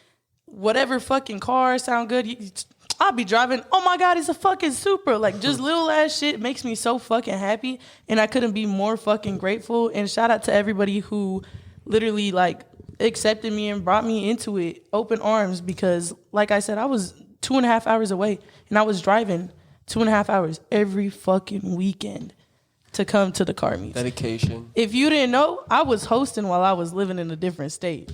whatever fucking car sound good. I'll be driving, oh my God, it's a fucking Supra. Like just little ass shit makes me so fucking happy. And I couldn't be more fucking grateful. And shout out to everybody who literally like accepted me and brought me into it, open arms, because like I said, I was 2.5 hours away and I was driving 2.5 hours every fucking weekend to come to the car meets. Dedication. If you didn't know, I was hosting while I was living in a different state.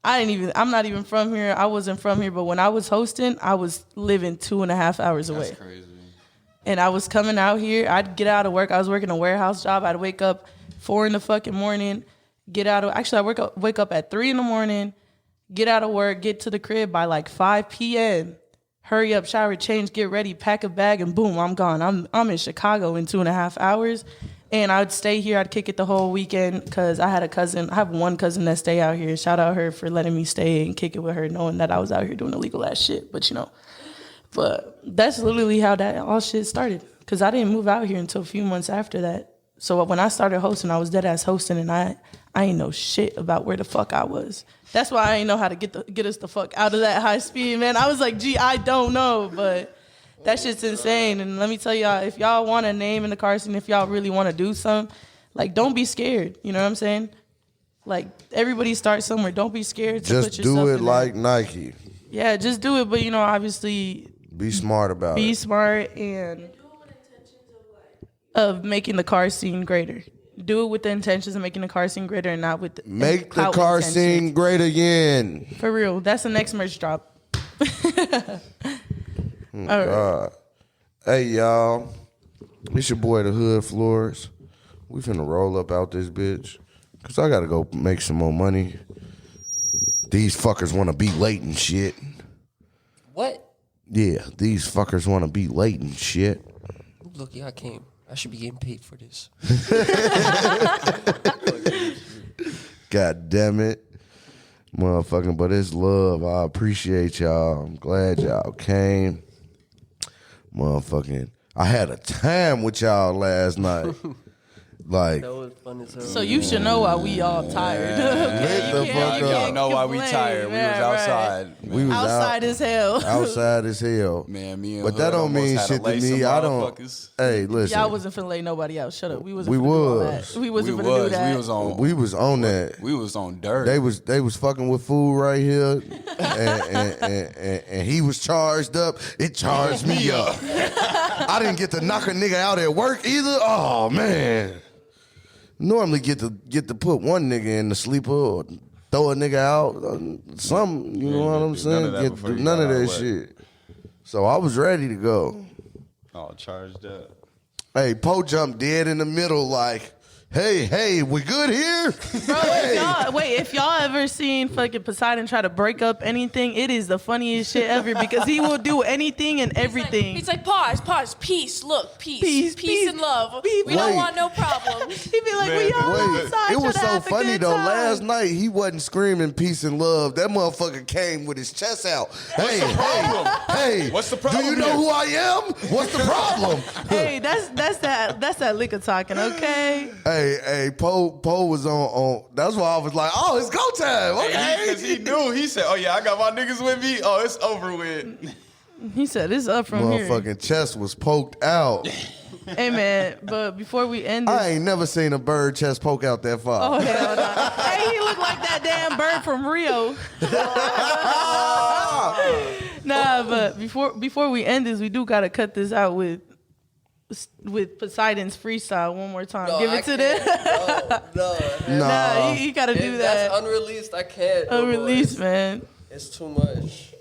I'm not even from here. I wasn't from here, but when I was hosting, I was living 2.5 hours away. That's crazy. And I was coming out here. I'd get out of work. I was working a warehouse job. I'd wake up 4 in the fucking morning. I wake up at 3 in the morning, get out of work, get to the crib by like 5 p.m., hurry up, shower, change, get ready, pack a bag, and boom, I'm gone. I'm in Chicago in 2.5 hours. And I'd stay here. I'd kick it the whole weekend because I have one cousin that stay out here. Shout out her for letting me stay and kick it with her, knowing that I was out here doing illegal ass shit. But that's literally how that all shit started. Because I didn't move out here until a few months after that. So when I started hosting, I was dead ass hosting, and I ain't know shit about where the fuck I was. That's why I ain't know how to get us the fuck out of that high speed, man. I was like, gee, I don't know, but that shit's insane. And let me tell y'all, if y'all want a name in the car scene, if y'all really want to do something, like, don't be scared. You know what I'm saying? Like, everybody starts somewhere. Don't be scared to just put yourself do it in like there. Nike. Yeah, just do it. But, obviously, be smart about it. Be smart and of making the car scene greater. Do it with the intentions of making the car scene greater and not with make the car scene great again. For real. That's the next merch drop. All right. Hey, y'all. It's your boy, the Hood Floors. We finna roll up out this bitch. Because I got to go make some more money. These fuckers want to be late and shit. What? Yeah, these fuckers want to be late and shit. Look, I came. I should be getting paid for this. God damn it. Motherfucking, but it's love. I appreciate y'all. I'm glad y'all came. Motherfucking, I had a time with y'all last night. Like, That was fun as hell. So you should know why we all tired. Lit the fuck You up. don't know why we complain. tired. We was Yeah, right. outside. Man. we was Outside as hell. outside as hell. Man, me and But that Hood don't mean almost had shit to lace me. some I don't. motherfuckers. Hey, listen. Y'all wasn't finna lay nobody out. Shut up. We wasn't We finna do all was. that. We wasn't finna do that. We was on. We was on that. We was on dirt. They was fucking with food right here, and he was charged up. It charged me up. I didn't get to knock a nigga out at work either. Oh man. Normally get to put one nigga in the sleeper or throw a nigga out. Something, you know what I'm saying? none of that Get to before do you none got of out that of work. shit. So I was ready to go. all charged up. Hey, Poe jumped dead in the middle like, hey, we good here? Bro, if y'all ever seen fucking Poseidon try to break up anything, it is the funniest shit ever because he will do anything and everything. He's like, pause, peace, look, peace and love. Peace. We don't Wait. want no problems. He be like, we all outside. It was trying to so have a funny good though. time. Last night he wasn't screaming peace and love. That motherfucker came with his chest out. Hey, What's the problem Do you know here? who I am? What's the problem? Hey, that's that liquor talking, okay? Hey, Poe was on. That's why I was like, oh, it's go time. Okay. Because he knew. He said, "Oh yeah, I got my niggas with me. Oh, it's over with." He said it's up from here. Motherfucking chest was poked out. Hey man, but before we end this, I ain't never seen a bird chest poke out that far. oh hell no. Hey, he looked like that damn bird from Rio. Nah, but before we end this, we do gotta cut this out with Poseidon's freestyle one more time. No, Give I it to can't. them. No. Nah, you gotta do If that. that's unreleased, I can't. no more. Unreleased, man. It's too much.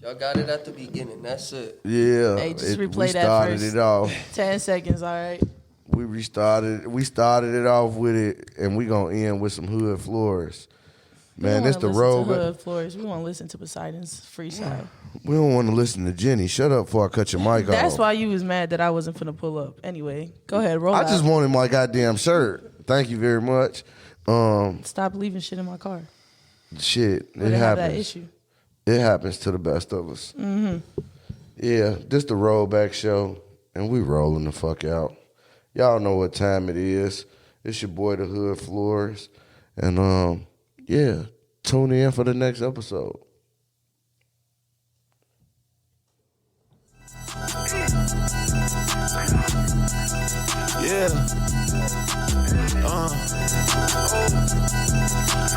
Y'all got it at the beginning. That's it. Yeah. Hey, just we replay that started first. it off. 10 seconds, all right. We started it off with it, and we gonna end with some hood floors. Man, We it's don't the wanna listen road. to Hood Floors. We want to listen to Poseidon's freestyle. We don't want to listen to Jenny. Shut up before I cut your mic off. That's why you was mad that I wasn't finna pull up. Anyway, go ahead, roll I out. just wanted my goddamn shirt. Thank you very much. Stop leaving shit in my car. Shit, Or it they have that happens. issue. It happens to the best of us. Mm-hmm. Yeah, this the rollback show, and we rolling the fuck out. Y'all know what time it is. It's your boy, the Hood Floors, and yeah, tune in for the next episode. Yeah.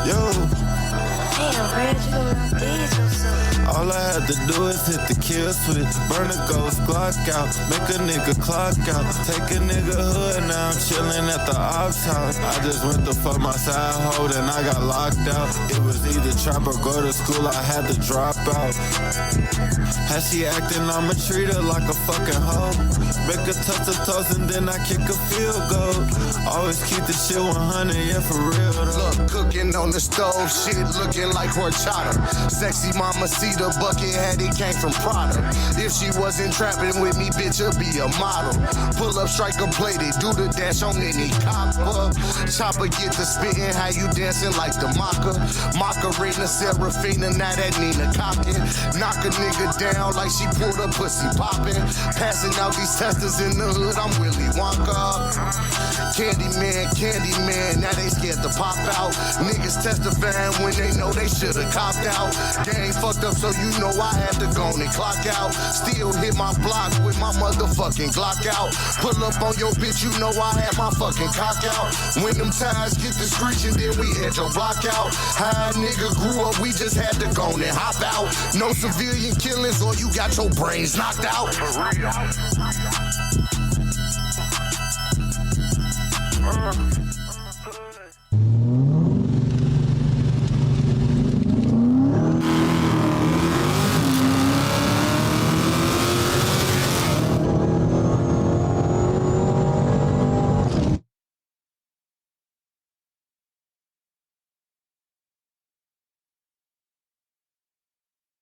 Yo. Damn, Red, you done did yourself. All I had to do is hit the kill switch, burn a ghost clock out, make a nigga clock out, take a nigga hood, now I'm chillin' at the ops house. I just went to fuck my side hoe, and I got locked out. It was either trap or go to school, I had to drop out. How she acting, I'ma treat her like a fucking hoe. Make her touch her toes and then I kick a field goal. Always keep the shit 100, yeah, for real though. Look, cooking on the stove, shit looking like horchata. Sexy mama see the bucket hat, it came from Prada. If she wasn't trapping with me, bitch, it'd be a model. Pull up, striker plated, do the dash on any copper. Chopper get the spitting, how you dancing like the Maca. Macarena, Serafina, now that Nina cocking. Knock a nigga down like she pulled a pussy popping. Passing out these testers in the hood, I'm Willy Wonka. Candyman, now they scared to pop out. Niggas testifying when they know they should've copped out. Gang fucked up, so you know I had to go and clock out. Still hit my block with my motherfucking Glock out. Pull up on your bitch, you know I had my fucking cock out. When them tires get to screeching, then we had your block out. How a nigga grew up, we just had to go and hop out. No civilian killings or you got your brains knocked out. For real.